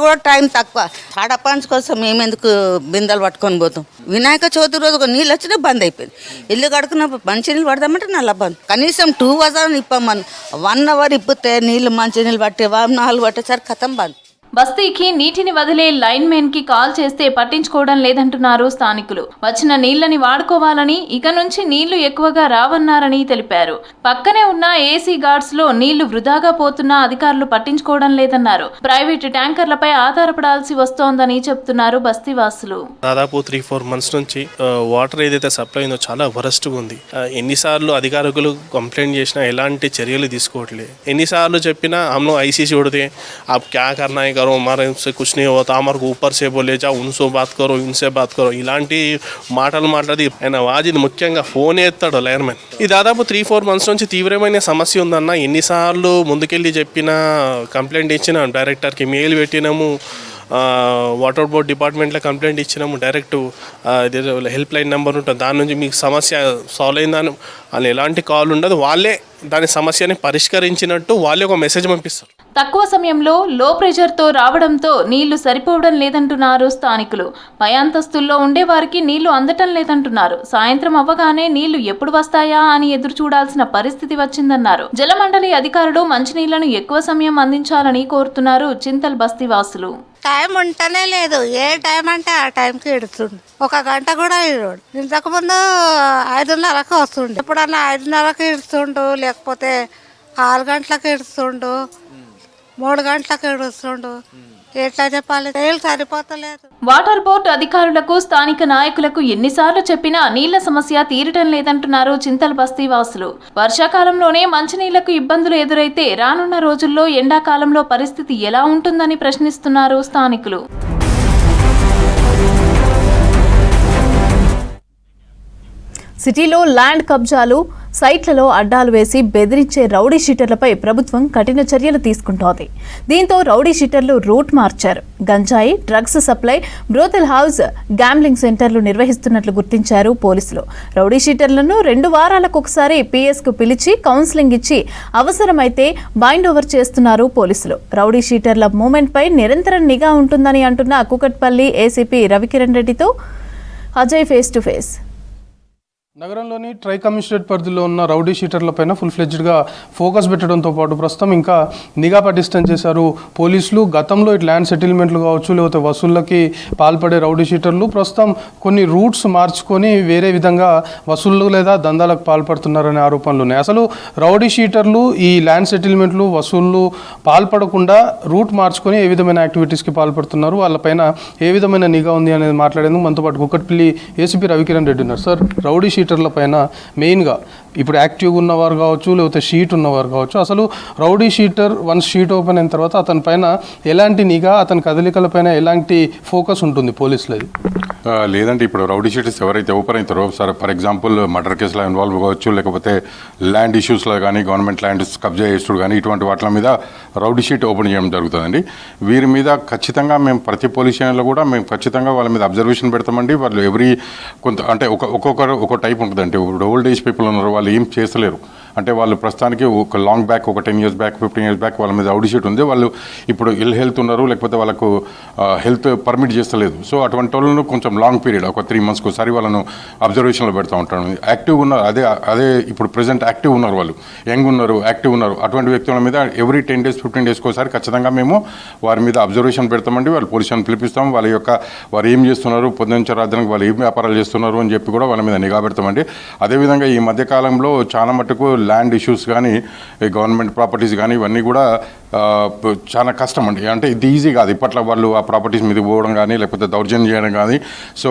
కూడా టైం తక్కువ. తాడపాంచ్ కోసం మేము ఎందుకు బిందెలు పట్టుకొని పోతాం? వినాయక చవితి రోజు నీళ్ళు వచ్చినా బంద్ అయిపోయింది. ఇల్లు కడుకున్నప్పుడు మంచి నీళ్ళు పడదామంటే నల్ల బంద్. కనీసం 2 hours ఇప్పమని 1 hour ఇప్పితే నీళ్ళు మంచి నీళ్ళు పట్టే 4 పట్టేసరికి కథం బంద్. బస్తీకి నీటిని వదిలే లైన్ మెన్ కి కాల్ చేస్తే పట్టించుకోవడం లేదంటున్నారు స్థానికులు. వచ్చిన నీళ్లని వాడుకోవాలని, ఇక నుంచి నీళ్లు ఎక్కువగా రావన్నారని తెలిపారు. పక్కనే ఉన్న ఏసీ గార్డ్స్ లో నీళ్లు వృధాగా పోతున్నా అధికారులు పట్టించుకోవడం లేదన్నారు. ప్రైవేటు ట్యాంకర్లపై ఆధారపడాల్సి వస్తోందని చెప్తున్నారు బస్తీవాసులు. దాదాపు 3-4 months నుంచి వాటర్ ఏదైతే సప్లై ఉందో చాలా వరస్ట్గా ఉంది. ఎన్నిసార్లు అధికారులు కంప్లైంట్ చేసినా ఎలాంటి చర్యలు తీసుకోవట్లేదు. ఎన్నిసార్లు చెప్పినా हम लोग ICC उड़ते आप क्या करना है करो, हमारे से कुछ नहीं होता, हमारे को ऊपर से बोले जाओ, उनसे बात करो, इनसे बात करो, ఇలాంటి మాటలు మాట్లాడి ఆయన వాజిది ముఖ్యంగా ఫోన్ ఎత్తాడు లైర్మెన్. ఇది దాదాపు 3-4 months నుంచి తీవ్రమైన సమస్య ఉందన్న. ఎన్నిసార్లు ముందుకెళ్ళి చెప్పినా, కంప్లైంట్ ఇచ్చినా, డైరెక్టర్కి మెయిల్ పెట్టినాము, వాటర్ బోర్డ్ డిపార్ట్మెంట్లో కంప్లైంట్ ఇచ్చినాము. డైరెక్ట్ హెల్ప్ లైన్ నెంబర్ ఉంటుంది, దాని నుంచి మీకు సమస్య సాల్వ్ అయిందని వాళ్ళు ఎలాంటి కాల్ ఉండదు. వాళ్ళే దాని సమస్యని పరిష్కరించినట్టు వాళ్ళే ఒక మెసేజ్ పంపిస్తారు. తక్కువ సమయంలో లో ప్రెషర్ తో రావడంతో నీళ్లు సరిపోవడం లేదంటున్నారు స్థానికులు. పై అంతస్తుల్లో ఉండే వారికి నీళ్లు అందటం లేదంటున్నారు. సాయంత్రం అవ్వగానే నీళ్లు ఎప్పుడు వస్తాయా అని ఎదురు చూడాల్సిన పరిస్థితి వచ్చిందన్నారు. జలమండలి అధికారులు మంచినీళ్లను ఎక్కువ సమయం అందించాలని కోరుతున్నారు చింతల్ బస్తీ వాసులు. టైం ఉంటేనే లేదు, ఏ టైం అంటే ఆ టైంకి ఇడుతుండు. 1 గంట కూడా ఇడు. ఇంతకుముందు 5:30కి వస్తుండే, ఎప్పుడన్నా 5:30కి ఇడుస్తుండు, లేకపోతే 6 గంటలకు ఇడుస్తుండు, 3 గంటలకు ఇడుస్తుండు. ఎట్లా చెప్పాలి, నీళ్ళు సరిపోతలేదు. వాటర్ బోర్డు అధికారులకు, స్థానిక నాయకులకు ఎన్నిసార్లు చెప్పినా నీళ్ల సమస్య తీరటం లేదంటున్నారు చింతల్ బస్తీ వాసులు. వర్షాకాలంలోనే మంచినీళ్లకు ఇబ్బందులు ఎదురైతే రానున్న రోజుల్లో ఎండాకాలంలో పరిస్థితి ఎలా ఉంటుందని ప్రశ్నిస్తున్నారు స్థానికులు. సిటీలో ల్యాండ్ కబ్జాలు, సైట్లలో అడ్డాలు వేసి బెదిరించే రౌడీ షీటర్లపై ప్రభుత్వం కఠిన చర్యలు తీసుకుంటోంది. దీంతో రౌడీ షీటర్లు రూట్ మార్చారు. గంజాయి, డ్రగ్స్ సప్లై, బ్రోతెల్ హౌస్, గ్యాంబ్లింగ్ సెంటర్లు నిర్వహిస్తున్నట్లు గుర్తించారు పోలీసులు. రౌడీ షీటర్లను 2 వారాలకు ఒకసారి పిఎస్కు పిలిచి కౌన్సిలింగ్ ఇచ్చి అవసరమైతే బైండ్ ఓవర్ చేస్తున్నారు పోలీసులు. రౌడీ షీటర్ల మూవ్మెంట్పై నిరంతరం నిఘా ఉంటుందని అంటున్న కూకట్పల్లి ఏసీపీ రవికిరణ్ రెడ్డితో అజయ్ ఫేస్ టు ఫేస్. నగరంలోని ట్రై కమిషనరేట్ పరిధిలో ఉన్న రౌడీ షీటర్లపైన ఫుల్ ఫ్లెడ్జ్డ్గా ఫోకస్ పెట్టడంతో పాటు ప్రస్తుతం ఇంకా నిఘా పటిష్టం చేశారు పోలీసులు. గతంలో ఇటు ల్యాండ్ సెటిల్మెంట్లు కావచ్చు, లేకపోతే వసూళ్ళకి పాల్పడే రౌడీ షీటర్లు ప్రస్తుతం కొన్ని రూట్స్ మార్చుకొని వేరే విధంగా వసూళ్లు లేదా దందాలకు పాల్పడుతున్నారనే ఆరోపణలు ఉన్నాయి. అసలు రౌడీ షీటర్లు ఈ ల్యాండ్ సెటిల్మెంట్లు, వసూళ్లు పాల్పడకుండా రూట్ మార్చుకొని ఏ విధమైన యాక్టివిటీస్కి పాల్పడుతున్నారు, వాళ్ళపైన ఏ విధమైన నిఘా ఉంది అనేది మాట్లాడేందుకు మనతో పాటు కూకట్పల్లి ఏసీపీ రవికిరణ్ రెడ్డి ఉన్నారు. సార్, రౌడీ షీటర్ల పైన మెయిన్గా ఇప్పుడు యాక్టివ్గా ఉన్నవారు కావచ్చు, లేకపోతే షీట్ ఉన్నవారు కావచ్చు, అసలు rowdy sheeter once sheet open అయిన తర్వాత అతని పైన ఎలాంటి నిఘా, అతని కదలికల పైన ఎలాంటి ఫోకస్ ఉంటుంది పోలీసులది? లేదంటే ఇప్పుడు రౌడీ షీటర్స్ ఎవరైతే ఓపెన్ అవుతారో, సార్ ఫర్ ఎగ్జాంపుల్ మర్డర్ కేసులో ఇన్వాల్వ్ కావచ్చు, లేకపోతే ల్యాండ్ ఇష్యూస్లో కానీ, గవర్నమెంట్ ల్యాండ్ కబ్జా చేసుడు కానీ, ఇటువంటి వాటి మీద రౌడీ షీట్ ఓపెన్ చేయడం జరుగుతుందండి. వీరి మీద ఖచ్చితంగా మేము ప్రతి పోలీస్ స్టేషన్లో కూడా మేము ఖచ్చితంగా వాళ్ళ మీద అబ్జర్వేషన్ పెడతామండి. వాళ్ళు ఒక్కొక్కరు ఒక్కో టైప్ ఉంటుందండి. ఇప్పుడు ఓల్డ్ ఏజ్ పీపుల్ ఉన్నారు, వాళ్ళు ఏం చేస్తలేరు, అంటే వాళ్ళు ప్రస్తుతానికి ఒక లాంగ్ బ్యాక్ ఒక 10 years బ్యాక్ 15 years బ్యాక్ వాళ్ళ మీద రౌడీ షీట్ ఉంది. వాళ్ళు ఇప్పుడు ఇల్ హెల్త్ ఉన్నారు, లేకపోతే వాళ్ళకు హెల్త్ పర్మిట్ చేస్తలేదు. సో అటువంటి వాళ్ళను కొంచెం లాంగ్ పీరియడ్ ఒక 3 months ఒకసారి వాళ్ళను అబ్జర్వేషన్లో పెడతా ఉంటాను. యాక్టివ్ ఉన్నారు, అదే ఇప్పుడు ప్రెసెంట్ యాక్టివ్ ఉన్నారు, వాళ్ళు యంగ్ ఉన్నారు, యాక్టివ్ ఉన్నారు. అటువంటి వ్యక్తుల మీద ఎవ్రీ 10 days 15 days ఒకసారి ఖచ్చితంగా మేము వారి మీద అబ్జర్వేషన్ పెడతామండి. వాళ్ళు పోలీసులను పిలిపిస్తాం, వారు ఏం చేస్తున్నారు, పొద్దున్న రాత్రికి వాళ్ళు ఏం వ్యాపారాలు చేస్తున్నారు అని చెప్పి కూడా వాళ్ళ మీద నిఘా పెడతామండి. అదేవిధంగా ఈ మధ్యకాలంలో చాలా మటుకు ల్యాండ్ ఇష్యూస్ కానీ గవర్నమెంట్ ప్రాపర్టీస్ కానీ ఇవన్నీ కూడా చాలా కష్టం అండి. అంటే ఇది ఈజీ కాదు. ఇప్పట్లో వాళ్ళు ఆ ప్రాపర్టీస్ మీద పోవడం కానీ లేకపోతే దౌర్జన్యం చేయడం కానీ. సో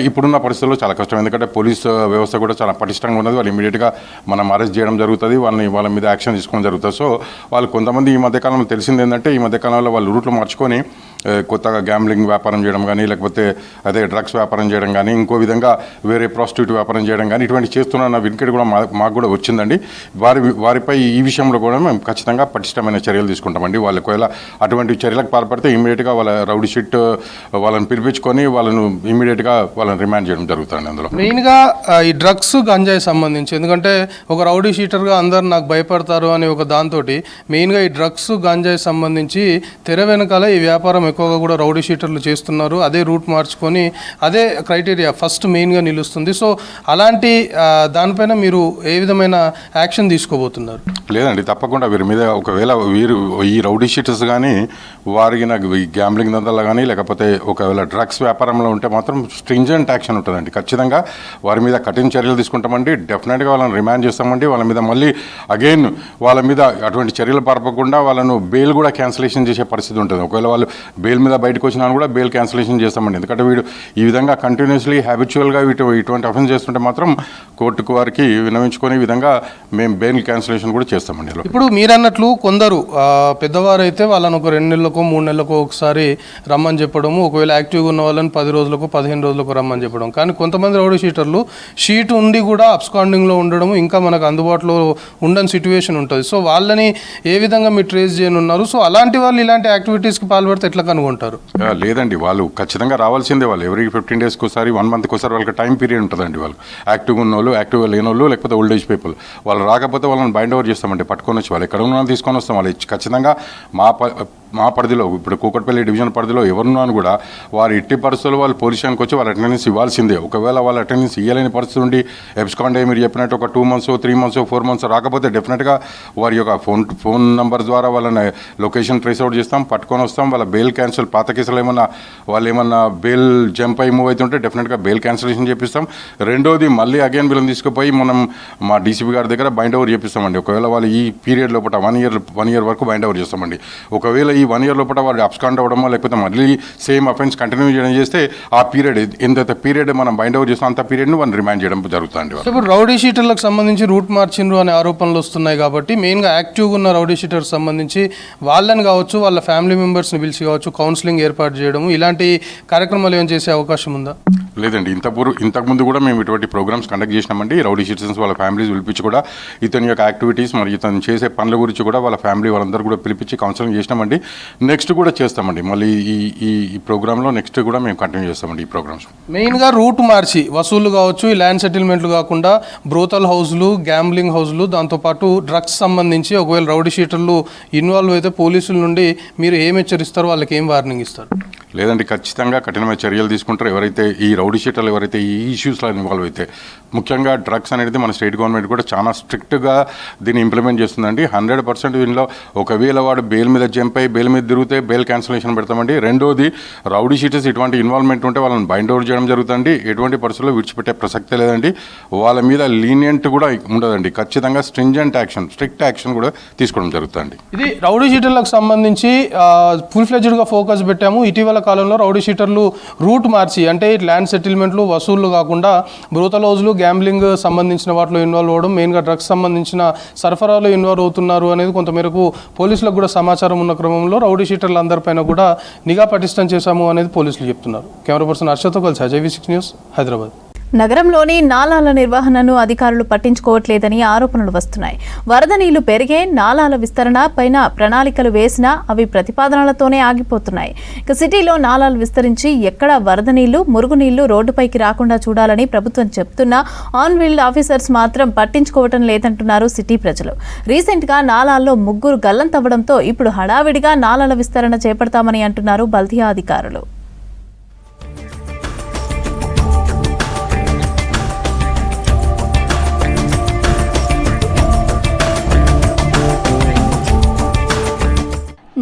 ఇప్పుడున్న పరిస్థితుల్లో చాలా కష్టం, ఎందుకంటే పోలీస్ వ్యవస్థ కూడా చాలా పటిష్టంగా ఉన్నది. వాళ్ళు ఇమీడియట్గా మనం అరెస్ట్ చేయడం జరుగుతుంది, వాళ్ళ మీద యాక్షన్ తీసుకోవడం జరుగుతుంది. సో వాళ్ళు కొంతమంది ఈ మధ్యకాలంలో తెలిసింది ఏంటంటే ఈ మధ్యకాలంలో వాళ్ళు రూట్లు మార్చుకొని కొత్తగా గ్యాంబ్లింగ్ వ్యాపారం చేయడం కానీ లేకపోతే అదే డ్రగ్స్ వ్యాపారం చేయడం కానీ ఇంకో విధంగా వేరే ప్రాస్టిట్యూట్ వ్యాపారం చేయడం కానీ ఇటువంటి చేస్తున్న వినికిడి కూడా మాకు కూడా వచ్చిందండి. వారిపై ఈ విషయంలో కూడా మేము ఖచ్చితంగా పటిష్టమైన చర్యలు తీసుకుంటామండి. వాళ్ళు ఒకవేళ అటువంటి చర్యలకు పాల్పడితే ఇమీడియట్గా వాళ్ళ రౌడీ షీట్ వాళ్ళని పిలిపించుకొని ఇమీడియట్గా వాళ్ళని రిమాండ్ చేయడం జరుగుతుంది. అందులో మెయిన్గా ఈ డ్రగ్స్ గంజాయి సంబంధించి, ఎందుకంటే ఒక రౌడీ షీటర్గా అందరు నాకు భయపడతారు అనే ఒక దాంతో మెయిన్గా ఈ డ్రగ్స్ గంజాయి సంబంధించి తెర వెనకాల ఈ వ్యాపారం ఎక్కువగా కూడా రౌడీ షీటర్లు చేస్తున్నారు. అదే రూట్ మార్చుకొని అదే క్రైటీరియా ఫస్ట్ మెయిన్గా నిలుస్తుంది. సో అలాంటి దానిపైన మీరు ఏ విధమైన యాక్షన్ తీసుకోబోతున్నారు? లేదండి, తప్పకుండా వీరి మీద ఒకవేళ ఈ రౌడీ షీటర్స్ కానీ వారికి ఈ గ్యాంబ్లింగ్ దందాలు కానీ లేకపోతే ఒకవేళ డ్రగ్స్ వ్యాపారంలో ఉంటే మాత్రం స్ట్రింజెంట్ యాక్షన్ ఉంటుందండి. ఖచ్చితంగా వారి మీద కఠిన చర్యలు తీసుకుంటామండి. డెఫినెట్గా వాళ్ళని రిమాండ్ చేస్తామండి. వాళ్ళ మీద మళ్ళీ అగైన్ వాళ్ళ మీద అటువంటి చర్యలు పాల్పకుండా వాళ్ళను బెయిల్ కూడా క్యాన్సిలేషన్ చేసే పరిస్థితి ఉంటుంది. ఒకవేళ వాళ్ళు బెయిల్ మీద బయటకు వచ్చినా కూడా బెయిల్ క్యాన్సిలేషన్ చేస్తామండి. ఎందుకంటే వీడు ఈ విధంగా కంటిన్యూస్లీ హ్యాబిచువల్గా ఇటువంటి అఫెన్స్ చేస్తుంటే మాత్రం కోర్టుకు వారికి విన్నవించుకునే విధంగా మేము బెయిల్ క్యాన్సిలేషన్ కూడా చేస్తామండి. ఇప్పుడు మీరు అన్నట్లు కొందరు పెద్దవారు అయితే వాళ్ళని ఒక 2 నెలలకో 3 నెలలకో ఒకసారి రమ్మని చెప్పడము, ఒకవేళ యాక్టివ్గా ఉన్న వాళ్ళని 10 రోజులకు 15 రోజులకు రమ్మని చెప్పడం. కానీ కొంతమంది రౌడీ షీటర్లు షీట్ ఉండి కూడా అబ్స్కాండింగ్లో ఉండడము, ఇంకా మనకు అందుబాటులో ఉండని సిచ్యువేషన్ ఉంటుంది. సో వాళ్ళని ఏ విధంగా మీరు ట్రేస్ చేయనున్నారు? సో అలాంటి వాళ్ళు ఇలాంటి యాక్టివిటీస్కి పాల్పడితే ఎట్లా కనుగొంటారు? లేదండి, వాళ్ళు ఖచ్చితంగా రావాల్సిందే. వాళ్ళు ఎవరీ 15 days ఒకసారి 1 month ఒకసారి వాళ్ళకి టైం పీరియడ్ ఉంటుందండి. వాళ్ళు యాక్టివ్గా ఉన్న వాళ్ళు, యాక్టివ్గా లేని వాళ్ళు, లేకపోతే ఓల్డ్ ఏజ్ పీపుల్ వాళ్ళు రాకపోతే వాళ్ళని బైండ్ ఓవర్ చేస్తామండి. పట్టుకొని వచ్చి వాళ్ళు ఎక్కడ ఉన్నా తీసుకొని వస్తాం. వాళ్ళు ఖచ్చితంగా మా పరిధిలో ఇప్పుడు కూకట్పల్లి డివిజన్ పరిధిలో ఎవరున్నాను కూడా వారు ఎట్టి పరిస్థితుల్లో వాళ్ళు పోలీస్ స్టేషన్కి వచ్చి వాళ్ళ అటెండెన్స్ ఇవ్వాల్సిందే. ఒకవేళ వాళ్ళ అటెండెన్స్ ఇవ్వలేని పరిస్థితి ఉండి ఎబ్స్కాండ్ అయ్యి మీరు చెప్పినట్టు ఒక 2 months 3 months 4 months రాకపోతే డెఫినెట్గా వారి యొక్క ఫోన్ నెంబర్ ద్వారా వాళ్ళని లొకేషన్ ట్రేస్ అవుట్ చేస్తాం, పట్టుకొని వస్తాం. వాళ్ళ బెయిల్ క్యాన్సిల్, పాత కేసులు ఏమన్నా బెయిల్ జంప్ అయ్యి మూవ్ అవుతుంటే డెఫినెట్గా బెయిల్ క్యాన్సిలేషన్ చేపిస్తాం. రెండోది మళ్ళీ అగైన్ వీళ్ళని తీసుకుపోయి మనం మా డీసీపీ గారి దగ్గర బైండ్ ఓవర్ చేపిస్తామండి. ఒకవేళ వాళ్ళు ఈ పీరియడ్ లోపల 1 year వరకు బైండ్ ఓవర్ చేస్తామండి. ఒకవేళ ఈ 1 year లోపల వాడు అబ్స్కాండ్ అవ్వడమో లేకపోతే మళ్ళీ సేమ్ అఫెన్స్ కంటిన్యూ చేయడం చేస్తే ఆ పీరియడ్ ఎంతైతే పీరియడ్ మనం బైండ్ ఓవర్ చేస్తాం అంత పీరియడ్ను మనం రిమాండ్ చేయడం జరుగుతుంది. ఇప్పుడు రౌడీ షీటర్లకు సంబంధించి రూట్ మార్చిండ్రు అనే ఆరోపణలు వస్తున్నాయి కాబట్టి మెయిన్గా యాక్టివ్గా ఉన్న రౌడీ షీటర్స్ సంబంధించి వాళ్ళని కావచ్చు, వాళ్ళ ఫ్యామిలీ మెంబర్స్ని పిలిచి కావచ్చు కౌన్సిలింగ్ ఏర్పాటు చేయడం, ఇలాంటి కార్యక్రమాలు ఏం చేసే అవకాశం ఉందా? లేదండి, ఇంతకుముందు కూడా మేము ఇటువంటి ప్రోగ్రామ్స్ కండక్ట్ చేసినామండి. రౌడీ షీటర్స్ వాళ్ళ ఫ్యామిలీస్ పిలిపించి కూడా ఇతని యొక్క యాక్టివిటీస్ మరియు ఇతను చేసే పనుల గురించి కూడా వాళ్ళ ఫ్యామిలీ వాళ్ళందరూ కూడా పిలిపించి కౌన్సిలింగ్ చేసినామండి. నెక్స్ట్ కూడా చేస్తామండి. మళ్ళీ ఈ ప్రోగ్రాంలో నెక్స్ట్ కూడా మేము కంటిన్యూ చేస్తామండి ఈ ప్రోగ్రామ్స్. మెయిన్గా రూట్ మార్చి వసూళ్లు కావచ్చు, ఈ ల్యాండ్ సెటిల్మెంట్లు కాకుండా బ్రోతల్ హౌస్లు, గ్యాంబ్లింగ్ హౌస్లు, దాంతోపాటు డ్రగ్స్ సంబంధించి ఒకవేళ రౌడీ షీటర్లు ఇన్వాల్వ్ అయితే పోలీసుల నుండి మీరు ఏం హెచ్చరిస్తారో, వాళ్ళకి ఏం వార్నింగ్ ఇస్తారు? లేదండి, ఖచ్చితంగా కఠినమైన చర్యలు తీసుకుంటారు. ఎవరైతే ఈ రౌడీ షీటర్లు ఎవరైతే ఈ ఇష్యూస్లో ఇన్వాల్వ్ అయితే, ముఖ్యంగా డ్రగ్స్ అనేది మన స్టేట్ గవర్నమెంట్ కూడా చాలా స్ట్రిక్ట్గా దీన్ని ఇంప్లిమెంట్ చేస్తుందండి. 100% దీనిలో ఒకవేళ వాడు బెయిల్ మీద జంప్ అయ్యి బెయిల్ మీద తిరిగితే బెయిల్ క్యాన్సిలేషన్ పెడతామండి. రెండోది రౌడీ షీటర్స్ ఇటువంటి ఇన్వాల్వ్మెంట్ ఉంటే వాళ్ళని బైండ్ ఓవర్ చేయడం జరుగుతుంది. ఎటువంటి పరిస్థితుల్లో విడిచిపెట్టే ప్రసక్తే లేదండి. వాళ్ళ మీద లీనియంట్ కూడా ఉండదండి. ఖచ్చితంగా స్ట్రింజెంట్ యాక్షన్, స్ట్రిక్ట్ యాక్షన్ కూడా తీసుకోవడం జరుగుతుంది. ఇది రౌడీ షీటర్లకు సంబంధించి ఫుల్ ఫ్లెడ్జ్డ్గా ఫోకస్ పెట్టాము. ఇటీవల కాలంలో రౌడీ షీటర్లు రూట్ మార్చి, అంటే ల్యాండ్ సెటిల్మెంట్లు వసూళ్లు కాకుండా బ్రోతల్ హౌస్లు, గ్యాంబ్లింగ్ సంబంధించిన వాటిలో ఇన్వాల్వ్ అవ్వడం, మెయిన్గా డ్రగ్స్ సంబంధించిన సరఫరాలో ఇన్వాల్వ్ అవుతున్నారు అనేది కొంతమేరకు పోలీసులకు కూడా సమాచారం ఉన్న క్రమంలో రౌడీ షీటర్ల అందరిపైన కూడా నిఘా పటిష్టం చేశాము అనేది పోలీసులు చెప్తున్నారు. కెమెరా పర్సన్ హర్షతో కలిసి అజయ్, V6 న్యూస్, హైదరాబాద్. నగరంలోని నాలాల నిర్వహణను అధికారులు పట్టించుకోవట్లేదని ఆరోపణలు వస్తున్నాయి. వరద నీళ్లు పెరిగే నాలాల విస్తరణ పైన ప్రణాళికలు వేసినా అవి ప్రతిపాదనలతోనే ఆగిపోతున్నాయి. ఇక సిటీలో నాలాలు విస్తరించి ఎక్కడ వరద నీళ్లు, మురుగునీళ్లు రోడ్డుపైకి రాకుండా చూడాలని ప్రభుత్వం చెప్తున్నా ఆన్ వీల్డ్ ఆఫీసర్స్ మాత్రం పట్టించుకోవటం లేదంటున్నారు సిటీ ప్రజలు. రీసెంట్ గా నాలాల్లో 3 గల్లంతవ్వడంతో ఇప్పుడు హడావిడిగా నాలాల విస్తరణ చేపడతామని అంటున్నారు బల్దియా అధికారులు.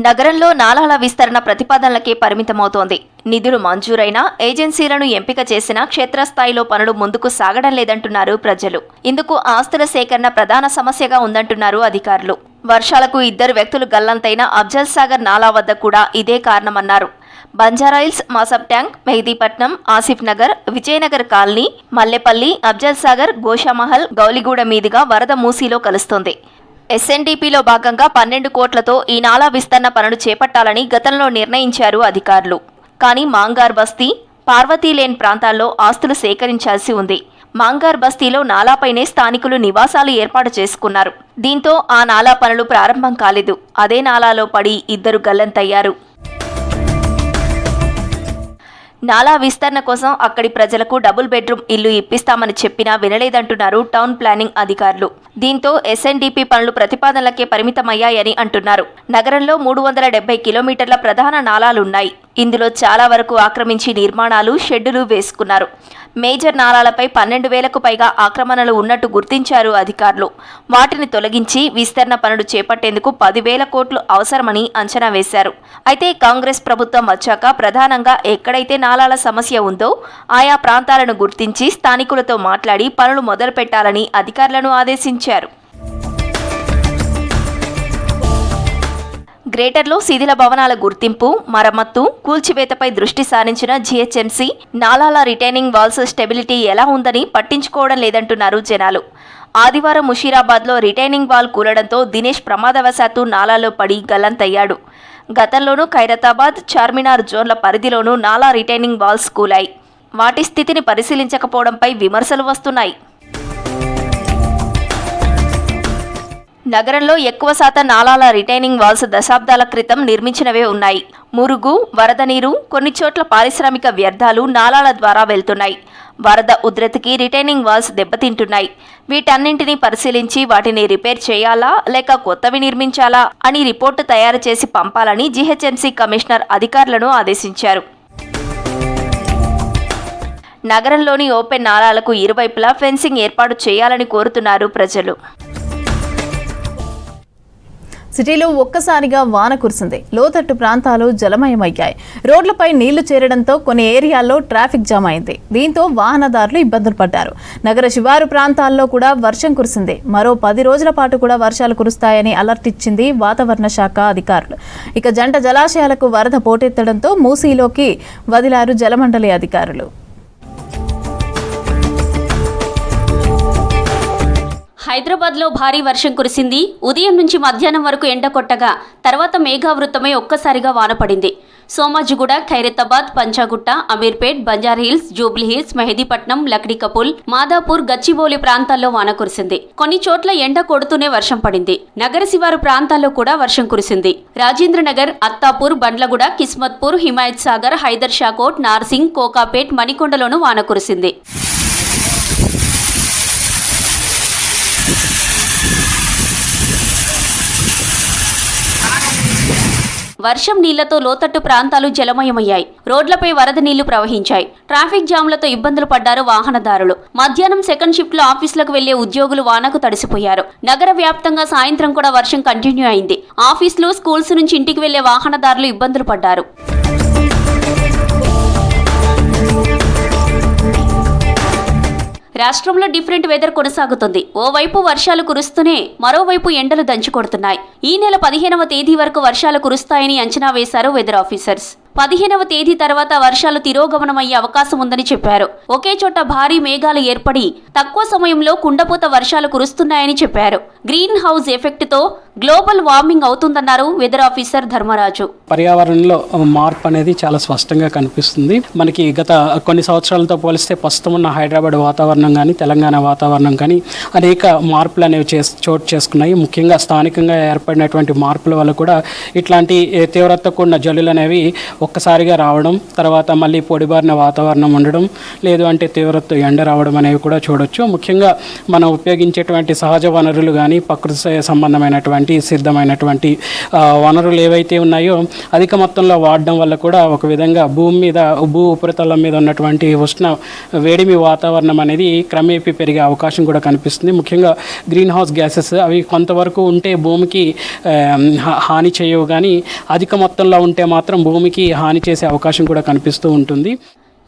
నగరంలో నాలాల విస్తరణ ప్రతిపాదనలకే పరిమితమవుతోంది. నిధులు మంజూరైనా ఏజెన్సీలను ఎంపిక చేసినా క్షేత్రస్థాయిలో పనులు ముందుకు సాగడం లేదంటున్నారు ప్రజలు. ఇందుకు ఆస్తుల సేకరణ ప్రధాన సమస్యగా ఉందంటున్నారు అధికారులు. వర్షాలకు 2 వ్యక్తులు గల్లంతైన అఫ్జల్ సాగర్ నాలా వద్ద కూడా ఇదే కారణమన్నారు. బంజారాయిల్స్, మాసబ్ ట్యాంక్, మెహదీపట్నం, ఆసిఫ్ నగర్, విజయనగర్ కాలనీ, మల్లెపల్లి, అఫ్జల్ సాగర్, గోషామహల్, గౌలిగూడ మీదుగా వరద మూసీలో కలుస్తోంది. ఎస్ఎన్డీపీలో భాగంగా 12 కోట్లతో ఈ నాలా విస్తరణ పనులు చేపట్టాలని గతంలో నిర్ణయించారు అధికారులు. కానీ మాంగార్ బస్తీ, పార్వతీలేన్ ప్రాంతాల్లో ఆస్తులు సేకరించాల్సి ఉంది. మాంగార్ బస్తీలో నాలాపైనే స్థానికులు నివాసాలు ఏర్పాటు చేసుకున్నారు. దీంతో ఆ నాలా పనులు ప్రారంభం కాలేదు. అదే నాలాలో పడి 2 గల్లంతయ్యారు. నాలా విస్తరణ కోసం అక్కడి ప్రజలకు డబుల్ బెడ్రూమ్ ఇల్లు ఇప్పిస్తామని చెప్పినా వినలేదంటున్నారు టౌన్ ప్లానింగ్ అధికారులు. దీంతో ఎస్ఎన్డీపీ పనులు ప్రతిపాదనలకే పరిమితమయ్యాయని అంటున్నారు. నగరంలో 370 కిలోమీటర్ల ప్రధాన నాలాలున్నాయి. ఇందులో చాలా వరకు ఆక్రమించి నిర్మాణాలు, షెడ్డులు వేసుకున్నారు. మేజర్ నాలాలపై 12,000కు పైగా ఆక్రమణలు ఉన్నట్టు గుర్తించారు అధికారులు. వాటిని తొలగించి విస్తరణ పనులు చేపట్టేందుకు 10,000 కోట్లు అవసరమని అంచనా వేశారు. అయితే కాంగ్రెస్ ప్రభుత్వం వచ్చాక ప్రధానంగా ఎక్కడైతే నాలాల సమస్య ఉందో ఆయా ప్రాంతాలను గుర్తించి స్థానికులతో మాట్లాడి పనులు మొదలుపెట్టాలని అధికారులను ఆదేశించారు. గ్రేటర్లో శిథిల భవనాల గుర్తింపు, మరమ్మత్తు, కూల్చివేతపై దృష్టి సారించిన జీహెచ్ఎంసీ నాలాల రిటైనింగ్ వాల్స్ స్టెబిలిటీ ఎలా ఉందని పట్టించుకోవడం లేదంటున్నారు జనాలు. ఆదివారం ముషీరాబాద్లో రిటైనింగ్ వాల్ కూలడంతో దినేష్ ప్రమాదవశాత్తు నాలాలో పడి గల్లంతయ్యాడు. గతంలోనూ ఖైరతాబాద్, చార్మినార్ జోన్ల పరిధిలోనూ నాలా రిటైనింగ్ వాల్స్ కూలాయి. వాటి స్థితిని పరిశీలించకపోవడంపై విమర్శలు వస్తున్నాయి. నగరంలో ఎక్కువ శాతం నాలాల రిటైనింగ్ వాల్స్ దశాబ్దాల క్రితం నిర్మించినవే ఉన్నాయి. మురుగు, వరద నీరు, కొన్ని చోట్ల పారిశ్రామిక వ్యర్థాలు నాలాల ద్వారా వెళ్తున్నాయి. వరద ఉధృతికి రిటైనింగ్ వాల్స్ దెబ్బతింటున్నాయి. వీటన్నింటినీ పరిశీలించి వాటిని రిపేర్ చేయాలా లేక కొత్తవి నిర్మించాలా అని రిపోర్టు తయారు చేసి పంపాలని జీహెచ్ఎంసీ కమిషనర్ అధికారులను ఆదేశించారు. నగరంలోని ఓపెన్ నాలాలకు ఇరువైపులా ఫెన్సింగ్ ఏర్పాటు చేయాలని కోరుతున్నారు ప్రజలు. సిటీలో ఒక్కసారిగా వాన కురిసింది. లోతట్టు ప్రాంతాలు జలమయమయ్యాయి. రోడ్లపై నీళ్లు చేరడంతో కొన్ని ఏరియాల్లో ట్రాఫిక్ జామ్ అయింది. దీంతో వాహనదారులు ఇబ్బందులు పడ్డారు. నగర శివారు ప్రాంతాల్లో కూడా వర్షం కురిసింది. మరో 10 రోజుల పాటు కూడా వర్షాలు కురుస్తాయని అలర్ట్ ఇచ్చింది వాతావరణ శాఖ అధికారులు. ఇక జంట జలాశయాలకు వరద పోటెత్తడంతో మూసీలోకి వదిలారు జలమండలి అధికారులు. హైదరాబాద్లో భారీ వర్షం కురిసింది. ఉదయం నుంచి మధ్యాహ్నం వరకు ఎండ కొట్టగా తర్వాత మేఘావృతమై ఒక్కసారిగా వాన పడింది. సోమాజిగూడ, ఖైరతాబాద్, పంచాగుట్ట, అమీర్పేట్, బంజారాహిల్స్, జూబ్లీహిల్స్, మెహదీపట్నం, లక్డీకపూల్, మాదాపూర్, గచ్చిబౌలి ప్రాంతాల్లో వాన కురిసింది. కొన్ని చోట్ల ఎండ కొడుతూనే వర్షం పడింది. నగర శివారు ప్రాంతాల్లో కూడా వర్షం కురిసింది. రాజేంద్రనగర్, అత్తాపూర్, బండ్లగూడ, కిస్మత్పూర్, హిమాయత్ సాగర్, హైదర్ షాకోట్, నార్సింగ్, కోకాపేట్, మణికొండలోనూ వాన కురిసింది. వర్షం నీళ్లతో లోతట్టు ప్రాంతాలు జలమయమయ్యాయి. రోడ్లపై వరద నీళ్లు ప్రవహించాయి. ట్రాఫిక్ జామ్లతో ఇబ్బందులు పడ్డారు వాహనదారులు. మధ్యాహ్నం సెకండ్ షిఫ్ట్ లో ఆఫీసులకు వెళ్లే ఉద్యోగులు వానకు తడిసిపోయారు. నగర వ్యాప్తంగా సాయంత్రం కూడా వర్షం కంటిన్యూ అయింది. ఆఫీసులు, స్కూల్స్ నుంచి ఇంటికి వెళ్లే వాహనదారులు ఇబ్బందులు పడ్డారు. రాష్ట్రంలో డిఫరెంట్ వెదర్ కొనసాగుతుంది. ఓవైపు వర్షాలు కురుస్తూనే మరోవైపు ఎండలు దంచుకొడుతున్నాయి. ఈ నెల 15వ తేదీ వరకు వర్షాలు కురుస్తాయని అంచనా వేశారు వెదర్ ఆఫీసర్స్. 15వ తేదీ తర్వాత వర్షాలు తిరోగమనమయ్యే అవకాశం ఉందని చెప్పారు. ఒకే చోట భారీ మేఘాలు ఏర్పడి తక్కువ సమయంలో కుండపోత వర్షాలు కురుస్తున్నాయని చెప్పారు. గ్రీన్ హౌస్ ఎఫెక్ట్ తో గ్లోబల్ వార్మింగ్ అవుతుందన్నారు వెదర్ ఆఫీసర్ ధర్మరాజు. పర్యావరణంలో మార్పు అనేది చాలా స్పష్టంగా కనిపిస్తుంది. మనకి గత కొన్ని సంవత్సరాలతో పోలిస్తే ప్రస్తుతం ఉన్న హైదరాబాద్ వాతావరణం కానీ తెలంగాణ వాతావరణం కానీ అనేక మార్పులు అనేవి చోటు చేసుకున్నాయి. ముఖ్యంగా స్థానికంగా ఏర్పడినటువంటి మార్పుల వల్ల కూడా ఇట్లాంటి తీవ్రత కూడిన జల్లులు అనేవి ఒక్కసారిగా రావడం, తర్వాత మళ్ళీ పొడిబారిన వాతావరణం ఉండడం, లేదు అంటే తీవ్రత ఎండ రావడం అనేవి కూడా చూడొచ్చు. ముఖ్యంగా మనం ఉపయోగించేటువంటి సహజ వనరులు కానీ ప్రకృతి సంబంధమైనటువంటి సిద్ధమైనటువంటి వనరులు ఏవైతే ఉన్నాయో అధిక మొత్తంలో వాడడం వల్ల కూడా ఒక విధంగా భూ ఉపరితలం మీద ఉన్నటువంటి వేడిమి వాతావరణం అనేది క్రమేపీ పెరిగే అవకాశం కూడా కనిపిస్తుంది. ముఖ్యంగా గ్రీన్ హౌస్ గ్యాసెస్ అవి కొంతవరకు ఉంటే భూమికి హాని చేయవు, కానీ అధిక మొత్తంలో ఉంటే మాత్రం భూమికి హాని చేసే అవకాశం కూడా కనిపిస్తూ ఉంటుంది.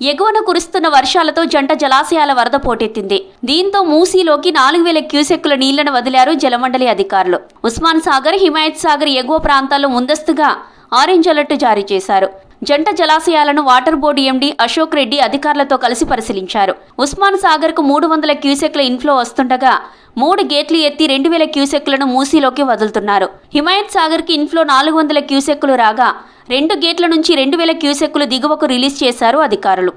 ఎగువన కురుస్తున్న వర్షాలతో జంట జలాశయాల వరద పోటెత్తింది. దీంతో మూసీలోకి 4000 క్యూసెక్కుల నీళ్లను వదిలారు జలమండలి అధికారులు. ఉస్మాన్ సాగర్, హిమాయత్ సాగర్ ఎగువ ప్రాంతాల్లో ముందస్తుగా ఆరెంజ్ అలర్ట్ జారీ చేశారు. జంట జలాశయాలను water board MD Ashok Reddy అధికారులతో కలిసి పరిశీలించారు. ఉస్మాన్ సాగర్కు 300 క్యూసెక్ల ఇన్ఫ్లో వస్తుండగా 3 గేట్లు ఎత్తి 2000 క్యూసెక్లను మూసీలోకి వదులుతున్నారు. హిమాయత్ సాగర్కి ఇన్ఫ్లో 400 క్యూసెక్కులు రాగా 2 గేట్ల నుంచి 2000 క్యూసెక్కులు దిగువకు రిలీజ్ చేశారు అధికారులు.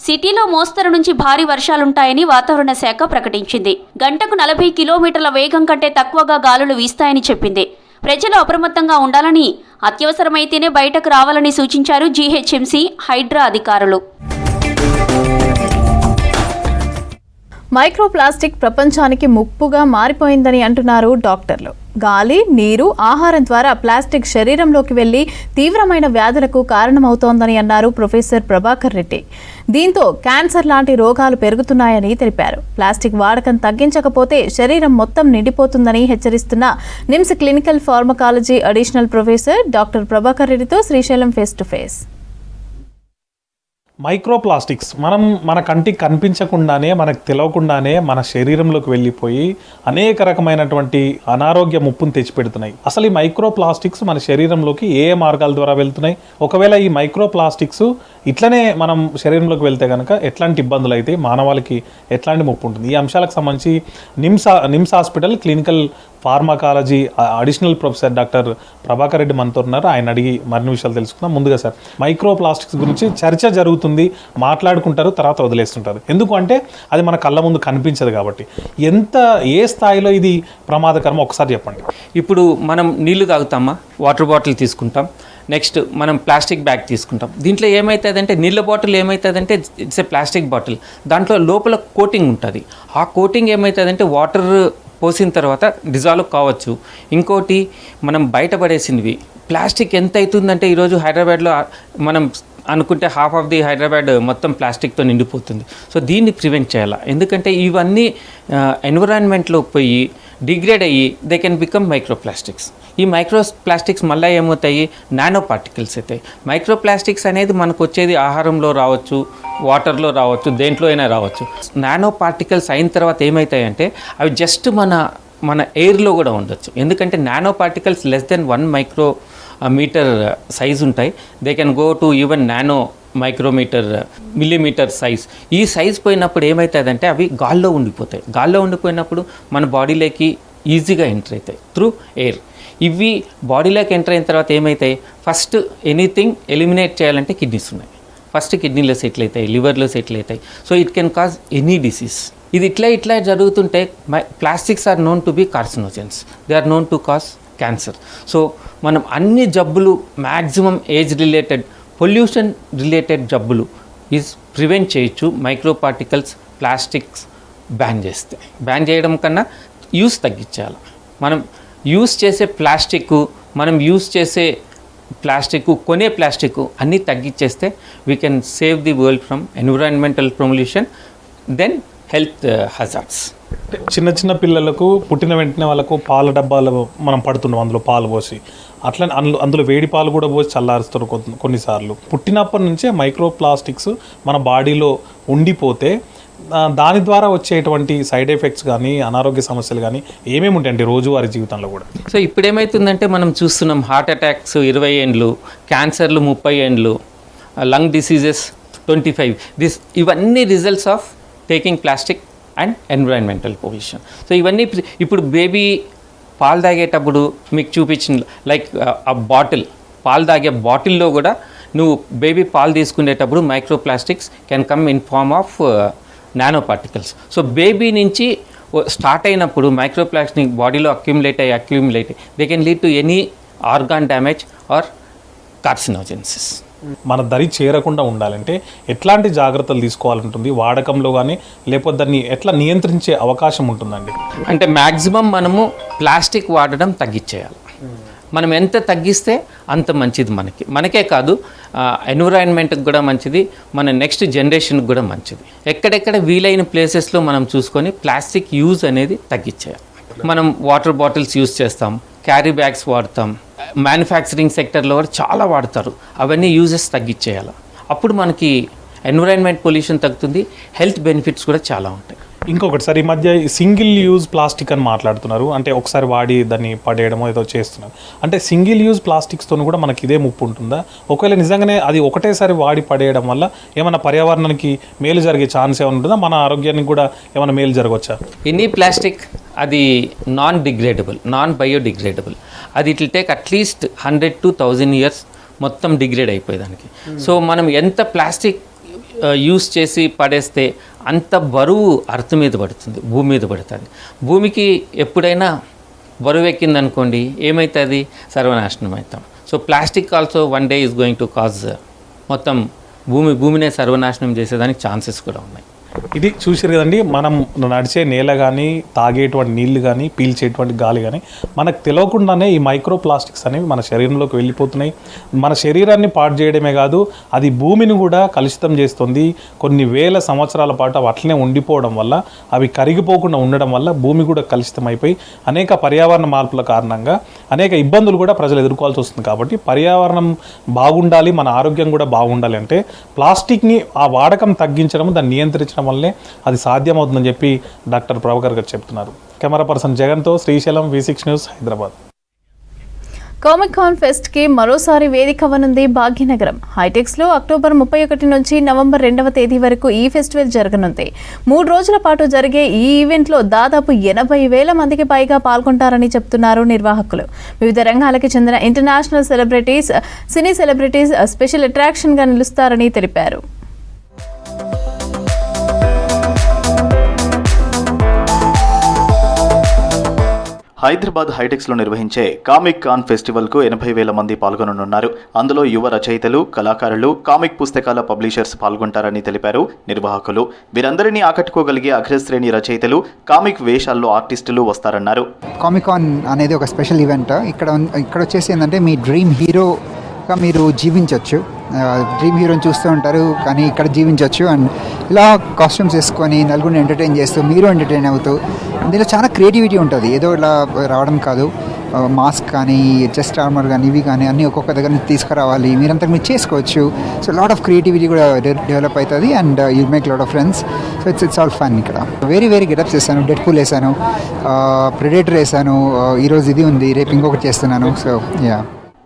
సిటీలో మోస్తరు నుంచి భారీ వర్షాలుంటాయని వాతావరణ శాఖ ప్రకటించింది. గంటకు 40 కిలోమీటర్ల వేగం కంటే తక్కువగా గాలులు వీస్తాయని చెప్పింది. ప్రజలు అప్రమత్తంగా ఉండాలని, అత్యవసరమైతేనే బయటకు రావాలని సూచించారు జీహెచ్ఎంసీ, హైడ్రా అధికారులు. మైక్రోప్లాస్టిక్ ప్రపంచానికి ముప్పుగా మారిపోయిందని అంటున్నారు డాక్టర్లు. గాలి, నీరు, ఆహారం ద్వారా ప్లాస్టిక్ శరీరంలోకి వెళ్లి తీవ్రమైన వ్యాధులకు కారణమవుతోందని అన్నారు ప్రొఫెసర్ ప్రభాకర్ రెడ్డి. దీంతో క్యాన్సర్ లాంటి రోగాలు పెరుగుతున్నాయని తెలిపారు. ప్లాస్టిక్ వాడకం తగ్గించకపోతే శరీరం మొత్తం నిండిపోతుందని హెచ్చరిస్తున్న NIMS clinical pharmacology additional professor doctor Prabhakar రెడ్డితో Srisailam face to face. Microplastics మన కంటికి కనిపించకుండానే, మనకు తెలియకుండానే మన శరీరంలోకి వెళ్ళిపోయి అనేక రకమైనటువంటి అనారోగ్య ముప్పును తెచ్చిపెడుతున్నాయి. అసలు ఈ మైక్రోప్లాస్టిక్స్ మన శరీరంలోకి ఏ మార్గాల ద్వారా వెళ్తున్నాయి, ఒకవేళ ఈ మైక్రోప్లాస్టిక్స్ ఇట్లనే మనం శరీరంలోకి వెళ్తే కనుక ఎట్లాంటి ఇబ్బందులు అయితే మానవాళికి ఎట్లాంటి ముప్పు ఉంటుంది, ఈ అంశాలకు సంబంధించి NIMS hospital clinical pharmacology additional professor doctor Prabhakar Reddy మనతో ఉన్నారు. ఆయన అడిగి మరిన్ని విషయాలు తెలుసుకుందాం. ముందుగా సార్, మైక్రోప్లాస్టిక్స్ గురించి చర్చ జరుగుతుంది, మాట్లాడుకుంటారు, తర్వాత వదిలేస్తుంటారు. ఎందుకు అంటే అది మన కళ్ళ ముందు కనిపించదు కాబట్టి. ఏ స్థాయిలో ఇది ప్రమాదకరం ఒకసారి చెప్పండి. ఇప్పుడు మనం నీళ్లు తాగుతామా, వాటర్ బాటిల్ తీసుకుంటాం, నెక్స్ట్ మనం ప్లాస్టిక్ బ్యాగ్ తీసుకుంటాం. దీంట్లో ఏమవుతుందంటే నీళ్ళ బాటిల్ ఏమవుతుందంటే ఇట్స్ ఏ ప్లాస్టిక్ బాటిల్, దాంట్లో లోపల కోటింగ్ ఉంటుంది. ఆ కోటింగ్ ఏమవుతుందంటే వాటర్ పోసిన తర్వాత డిజాల్వ్ కావచ్చు. ఇంకోటి మనం బయటపడేసినవి ప్లాస్టిక్ ఎంత అవుతుందంటే ఈరోజు హైదరాబాద్లో మనం అనుకుంటే హాఫ్ ఆఫ్ ది హైదరాబాద్ మొత్తం ప్లాస్టిక్తో నిండిపోతుంది. సో దీన్ని ప్రివెంట్ చేయాలి. ఎందుకంటే ఇవన్నీ ఎన్విరాన్మెంట్లో పోయి డిగ్రేడ్ అయ్యి దే కెన్ బికమ్ మైక్రోప్లాస్టిక్స్. ఈ మైక్రోప్లాస్టిక్స్ మళ్ళీ ఏమవుతాయి, నానో పార్టికల్స్ అవుతాయి. మైక్రోప్లాస్టిక్స్ అనేది మనకు వచ్చేది ఆహారంలో రావచ్చు, వాటర్లో రావచ్చు, దేంట్లో అయినా రావచ్చు. నానో పార్టికల్స్ అయిన తర్వాత ఏమవుతాయంటే అవి జస్ట్ మన ఎయిర్లో కూడా ఉండొచ్చు. ఎందుకంటే nano particles less than 1 micrometre size ఉంటాయి. They can go to even nano micrometre millimetre size. ఈ సైజ్ పోయినప్పుడు ఏమవుతుందంటే అవి గాల్లో ఉండిపోతాయి. గాల్లో ఉండిపోయినప్పుడు మన బాడీలోకి ఈజీగా ఎంటర్ అవుతాయి త్రూ ఎయిర్. ఇవి బాడీలోకి ఎంటర్ అయిన తర్వాత ఏమవుతాయి, ఫస్ట్ ఎనీథింగ్ ఎలిమినేట్ చేయాలంటే కిడ్నీస్ ఉన్నాయి. ఫస్ట్ కిడ్నీలో సెటిల్ అవుతాయి, లివర్లో సెటిల్ అవుతాయి. So it can cause any disease. ఇది ఇట్లా జరుగుతుంటే plastics are known to be carcinogens, they are known to cause cancer. So మనం అన్ని జబ్బులు maximum age related, pollution related జబ్బులు ప్రివెంట్ చేయొచ్చు మైక్రో పార్టికల్స్ ప్లాస్టిక్స్ బ్యాన్ చేస్తే. బ్యాన్ చేయడం కన్నా యూస్ తగ్గించాలి. మనం యూస్ చేసే ప్లాస్టిక్ కొనే ప్లాస్టిక్ అన్నీ తగ్గించేస్తే we can save the world from environmental pollution, then health hazards. చిన్న పిల్లలకు పుట్టిన వెంటనే వాళ్ళకు పాల డబ్బాలు మనం పడుతున్నాం, అందులో పాలు పోసి అట్లా అందులో వేడి పాలు కూడా పోసి చల్లారుస్తారు కొన్నిసార్లు. పుట్టినప్పటి నుంచే మైక్రోప్లాస్టిక్స్ మన బాడీలో ఉండిపోతే దాని ద్వారా వచ్చేటువంటి సైడ్ ఎఫెక్ట్స్ కానీ అనారోగ్య సమస్యలు కానీ ఏమేమి ఉంటాయండి రోజువారీ జీవితంలో కూడా? సో ఇప్పుడు ఏమవుతుందంటే మనం చూస్తున్నాం హార్ట్ అటాక్స్ 20 ఏండ్లు, క్యాన్సర్లు 30 ఏండ్లు, లంగ్ డిసీజెస్ 25. ఇవన్నీ results of taking plastic and environmental pollution. So ఇవన్నీ ఇప్పుడు బేబీ పాలు తాగేటప్పుడు మీకు చూపించిన లైక్ ఆ బాటిల్, పాలు తాగే బాటిల్లో కూడా నువ్వు బేబీ పాలు తీసుకునేటప్పుడు microplastics can come in form of nano particles. So baby నుంచి స్టార్ట్ అయినప్పుడు మైక్రోప్లాస్టిక్ బాడీలో accumulate they can lead to any organ damage or carcinogenesis. మన దరి చేరకుండా ఉండాలంటే ఎట్లాంటి జాగ్రత్తలు తీసుకోవాలంటుంది వాడకంలో కానీ, లేకపోతే దాన్ని ఎట్లా నియంత్రించే అవకాశం ఉంటుందండి? అంటే మ్యాక్సిమం మనము ప్లాస్టిక్ వాడడం తగ్గించేయాలి. మనం ఎంత తగ్గిస్తే అంత మంచిది మనకే కాదు, ఎన్విరాన్మెంట్కి కూడా మంచిది, మన నెక్స్ట్ జనరేషన్కి కూడా మంచిది. ఎక్కడెక్కడ వీలైన ప్లేసెస్లో మనం చూసుకొని ప్లాస్టిక్ యూజ్ అనేది తగ్గించేయాలి. మనం వాటర్ బాటిల్స్ యూజ్ చేస్తాం, క్యారీ బ్యాగ్స్ వాడతాం, మ్యానుఫ్యాక్చరింగ్ సెక్టర్లో కూడా చాలా వాడతారు. అవన్నీ యూజెస్ తగ్గించేయాలి. అప్పుడు మనకి ఎన్విరాన్మెంట్ పొల్యూషన్ తగ్గుతుంది, హెల్త్ బెనిఫిట్స్ కూడా చాలా ఉంటాయి. ఇంకొకటి సార్, ఈ మధ్య సింగిల్ యూజ్ ప్లాస్టిక్ అని మాట్లాడుతున్నారు. అంటే ఒకసారి వాడి దాన్ని పడేయడమో ఏదో చేస్తున్నారు. అంటే సింగిల్ యూజ్ ప్లాస్టిక్స్తో కూడా మనకి ఇదే ముప్పు ఉంటుందా? ఒకవేళ నిజంగానే అది ఒకటేసారి వాడి పడేయడం వల్ల ఏమైనా పర్యావరణానికి మేలు జరిగే ఛాన్స్ ఏమైనా ఉంటుందా? మన ఆరోగ్యానికి కూడా ఏమైనా మేలు జరగవచ్చా? ఎనీ ప్లాస్టిక్ అది నాన్ డిగ్రేడబుల్, నాన్ బయోడిగ్రేడబుల్. అది it will take at least 100 to 1000 years మొత్తం డిగ్రేడ్ అయిపోయేదానికి. సో మనం ఎంత ప్లాస్టిక్ యూస్ చేసి పడేస్తే అంత బరువు అర్త్ మీద పడుతుంది, భూమి మీద పడుతుంది. భూమికి ఎప్పుడైనా బరువు ఎక్కిందనుకోండి ఏమవుతుంది? సర్వనాశనం అవుతాం. So plastic also one day is going to cause మొత్తం భూమినే సర్వనాశనం చేసేదానికి ఛాన్సెస్ కూడా ఉన్నాయి. ఇది చూసారు కదండి, మనం నడిచే నేల కానీ, తాగేటువంటి నీళ్లు కానీ, పీల్చేటువంటి గాలి కానీ మనకు తెలియకుండానే ఈ మైక్రో ప్లాస్టిక్స్ అనేవి మన శరీరంలోకి వెళ్ళిపోతున్నాయి. మన శరీరాన్ని పాడు చేయడమే కాదు, అది భూమిని కూడా కలుషితం చేస్తుంది. కొన్ని వేల సంవత్సరాల పాటు అవి అట్లనే ఉండిపోవడం వల్ల, అవి కరిగిపోకుండా ఉండడం వల్ల భూమి కూడా కలుషితం అయిపోయి అనేక పర్యావరణ మార్పుల కారణంగా అనేక ఇబ్బందులు కూడా ప్రజలు ఎదుర్కోవాల్సి వస్తుంది. కాబట్టి పర్యావరణం బాగుండాలి, మన ఆరోగ్యం కూడా బాగుండాలి అంటే ప్లాస్టిక్ని ఆ వాడకం తగ్గించడం, దాన్ని నియంత్రించడం వల్లే అది సాధ్యమవుతుందని చెప్పి డాక్టర్ ప్రభాకర్ గారు చెప్తున్నారు. కెమెరా పర్సన్ జగన్తో Srisailam, V6 news, Hyderabad. Comic Con fest కి మరోసారి వేదిక అవ్వనుంది భాగ్యనగరం. హైటెక్స్లో అక్టోబర్ 31 నుంచి నవంబర్ 2వ తేదీ వరకు ఈ ఫెస్టివల్ జరగనుంది. 3 రోజుల పాటు జరిగే ఈ ఈవెంట్లో దాదాపు 80,000 మందికి పైగా పాల్గొంటారని చెప్తున్నారు నిర్వాహకులు. వివిధ రంగాలకు చెందిన ఇంటర్నేషనల్ సెలబ్రిటీస్, సినీ సెలబ్రిటీస్ స్పెషల్ అట్రాక్షన్గా నిలుస్తారని తెలిపారు. హైదరాబాద్ హైటెక్స్లో నిర్వహించే కామిక్ కాన్ ఫెస్టివల్కు 80,000 మంది పాల్గొననున్నారు. అందులో యువ రచయితలు, కళాకారులు, కామిక్ పుస్తకాల పబ్లిషర్స్ పాల్గొంటారని తెలిపారు నిర్వాహకులు. వీరందరినీ ఆకట్టుకోగలిగే అగ్రశ్రేణి రచయితలు, కామిక్ వేషాల్లో ఆర్టిస్టులు వస్తారన్నారు. కామిక్ కాన్ అనేది ఒక స్పెషల్ ఈవెంట్. ఇక్కడ వచ్చేసి ఏంటంటే మీ డ్రీమ్ హీరోగా మీరు జీవించవచ్చు. డ్రీమ్ హీరోని చూస్తూ ఉంటారు కానీ ఇక్కడ జీవించవచ్చు. అండ్ ఇలా కాస్ట్యూమ్స్ వేసుకొని నలుగురిని ఎంటర్టైన్ చేస్తూ మీరు ఎంటర్టైన్ అవుతూ, దీనిలో చాలా క్రియేటివిటీ ఉంటుంది. ఏదో ఇలా రావడం కాదు, మాస్క్ కానీ, చెస్ట్ ఆర్మర్ కానీ, ఇవి కానీ అన్నీ ఒక్కొక్క దగ్గర నుంచి తీసుకురావాలి, మీరంతా మీరు చేసుకోవచ్చు. సో లాట్ ఆఫ్ క్రియేటివిటీ కూడా డెవలప్ అవుతుంది and you make lot of friends. So it's all fun. ఇక్కడ వేరీ గెటప్స్ వేసాను. డెడ్ పూల్ వేసాను, ప్రెడేటర్ వేసాను, ఈరోజు ఇది ఉంది, రేపు ఇంకొకటి చేస్తున్నాను. So yeah.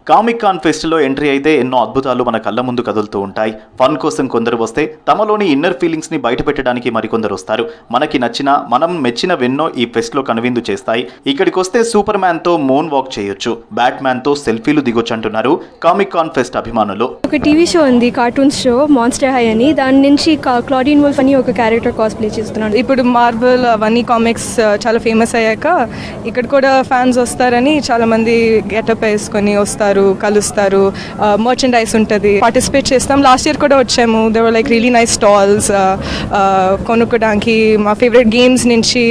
కామిక్ కాన్ ఫెస్ట్లో ఎంట్రీ అయితే ఎన్నో అద్భుతాలు మన కళ్ళ ముందు కదులుతూ ఉంటాయి. ఫన్ కోసం కొందరు వస్తే తమలోని ఇన్నర్ ఫీలింగ్స్ని బయట పెట్టడానికి మరికొందరు వస్తారు. మనకి నచ్చిన, మనం మెచ్చినవెన్నో ఈ ఫెస్ట్లో కనువిందు చేస్తాయి. ఇక్కడికి వస్తే సూపర్ మ్యాన్తో మూన్ వాక్ చేయొచ్చు, బ్యాట్ మ్యాన్తో సెల్ఫీలు దిగొచ్చు అంటున్నారు కామిక్ కాన్ ఫెస్ట్ అభిమానులు. ఒక టీవీ షో ఉంది, కార్టూన్స్ షో మాన్స్టర్ హై అని. దాని నుంచి క్లాడిన్ వుల్ఫ్ అని ఒక క్యారెక్టర్ కాస్ప్లే చేస్తున్నాను. ఇప్పుడు మార్వెల్ అవన్నీ కామిక్స్ చాలా ఫేమస్ అయ్యాక ఇక్కడ కూడా ఫ్యాన్స్ వస్తారని చాలా మంది గెటప్ వేసుకొని వస్తారు, కలుస్తారు. మర్చెండైజ్ ఉంటుంది, పార్టిసిపేట్ చేస్తాం. లాస్ట్ ఇయర్ కూడా వచ్చాము. There were like really nice stalls కొనుక్కోడానికి, మా ఫేవరెట్ గేమ్స్ నుంచి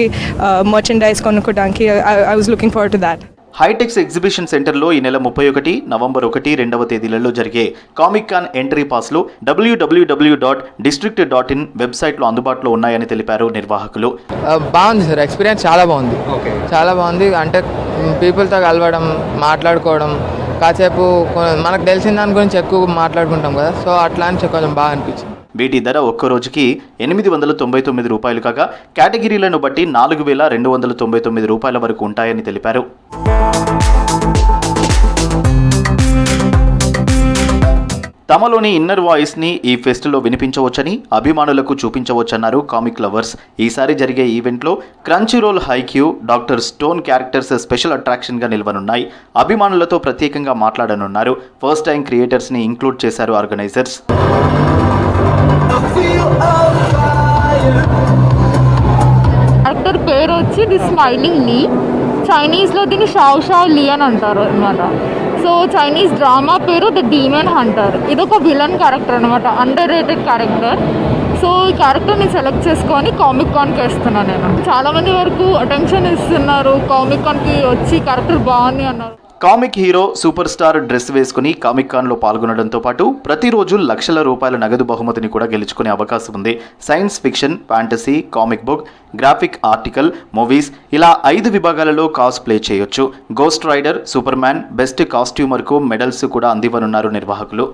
మర్చెండైజ్ కొనుక్కోడానికి. I was looking forward to that. Hitex exhibition సెంటర్లో ఈ నెల 31, నవంబర్ 1, 2వ తేదీలలో జరిగే కామిక్ కాన్ ఎంట్రీ పాస్లు www.district.in వెబ్సైట్లో అందుబాటులో ఉన్నాయని తెలిపారు నిర్వాహకులు. బాగుంది సార్, ఎక్స్పీరియన్స్ చాలా బాగుంది. చాలా బాగుంది. అంటే పీపుల్తో కలవడం, మాట్లాడుకోవడం, కాసేపు మనకు తెలిసిన దాని గురించి ఎక్కువ మాట్లాడుకుంటాం కదా, సో అట్లా అని కొంచెం బాగా అనిపించింది. వీటి ధర ఒక్క రోజుకి 899 రూపాయలు కాగా కేటగిరీలను బట్టి 4,299 రూపాయల వరకు ఉంటాయని తెలిపారు. తమలోని ఇన్నర్ వాయిస్ని ఈ ఫెస్ట్లో వినిపించవచ్చని అభిమానులకు చూపించవచ్చన్నారు కామిక్ లవర్స్. ఈసారి జరిగే ఈవెంట్లో Crunchyroll Haikyu, Doctor Stone characters special అట్రాక్షన్గా నిలవనున్నాయి. అభిమానులతో ప్రత్యేకంగా మాట్లాడనున్నారు. ఫస్ట్ టైం క్రియేటర్స్ని ఇంక్లూడ్ చేశారు ఆర్గనైజర్స్. క్యారెక్టర్ పేరు వచ్చి ది స్మైలింగ్ లీ. చైనీస్లో దీన్ని షావ్ షావ్ లీ అని అంటారు అనమాట. సో చైనీస్ డ్రామా పేరు ద డీమన్ హంటర్. ఇది ఒక విలన్ క్యారెక్టర్ అనమాట, అండర్ రేటెడ్ క్యారెక్టర్. సో ఈ క్యారెక్టర్ని సెలెక్ట్ చేసుకొని కామిక్ కాన్కి వేస్తున్నాను నేను. చాలామంది వరకు అటెన్షన్ ఇస్తున్నారు, కామిక్ కాన్కి వచ్చి క్యారెక్టర్ బాగుంది అన్నారు. Comic hero super star dress వేసుకుని కామిక్ కాన్లో పాల్గొనడంతో పాటు ప్రతిరోజు లక్షల రూపాయల నగదు బహుమతిని కూడా గెలుచుకునే అవకాశం ఉంది. Science fiction, fantasy, comic book, graphic article, movies ఇలా 5 విభాగాలలో కాస్ ప్లే చేయొచ్చు. Ghost Rider, Superman, best కాస్ట్యూమర్కు మెడల్స్ కూడా అందివ్వనున్నారు నిర్వాహకులు.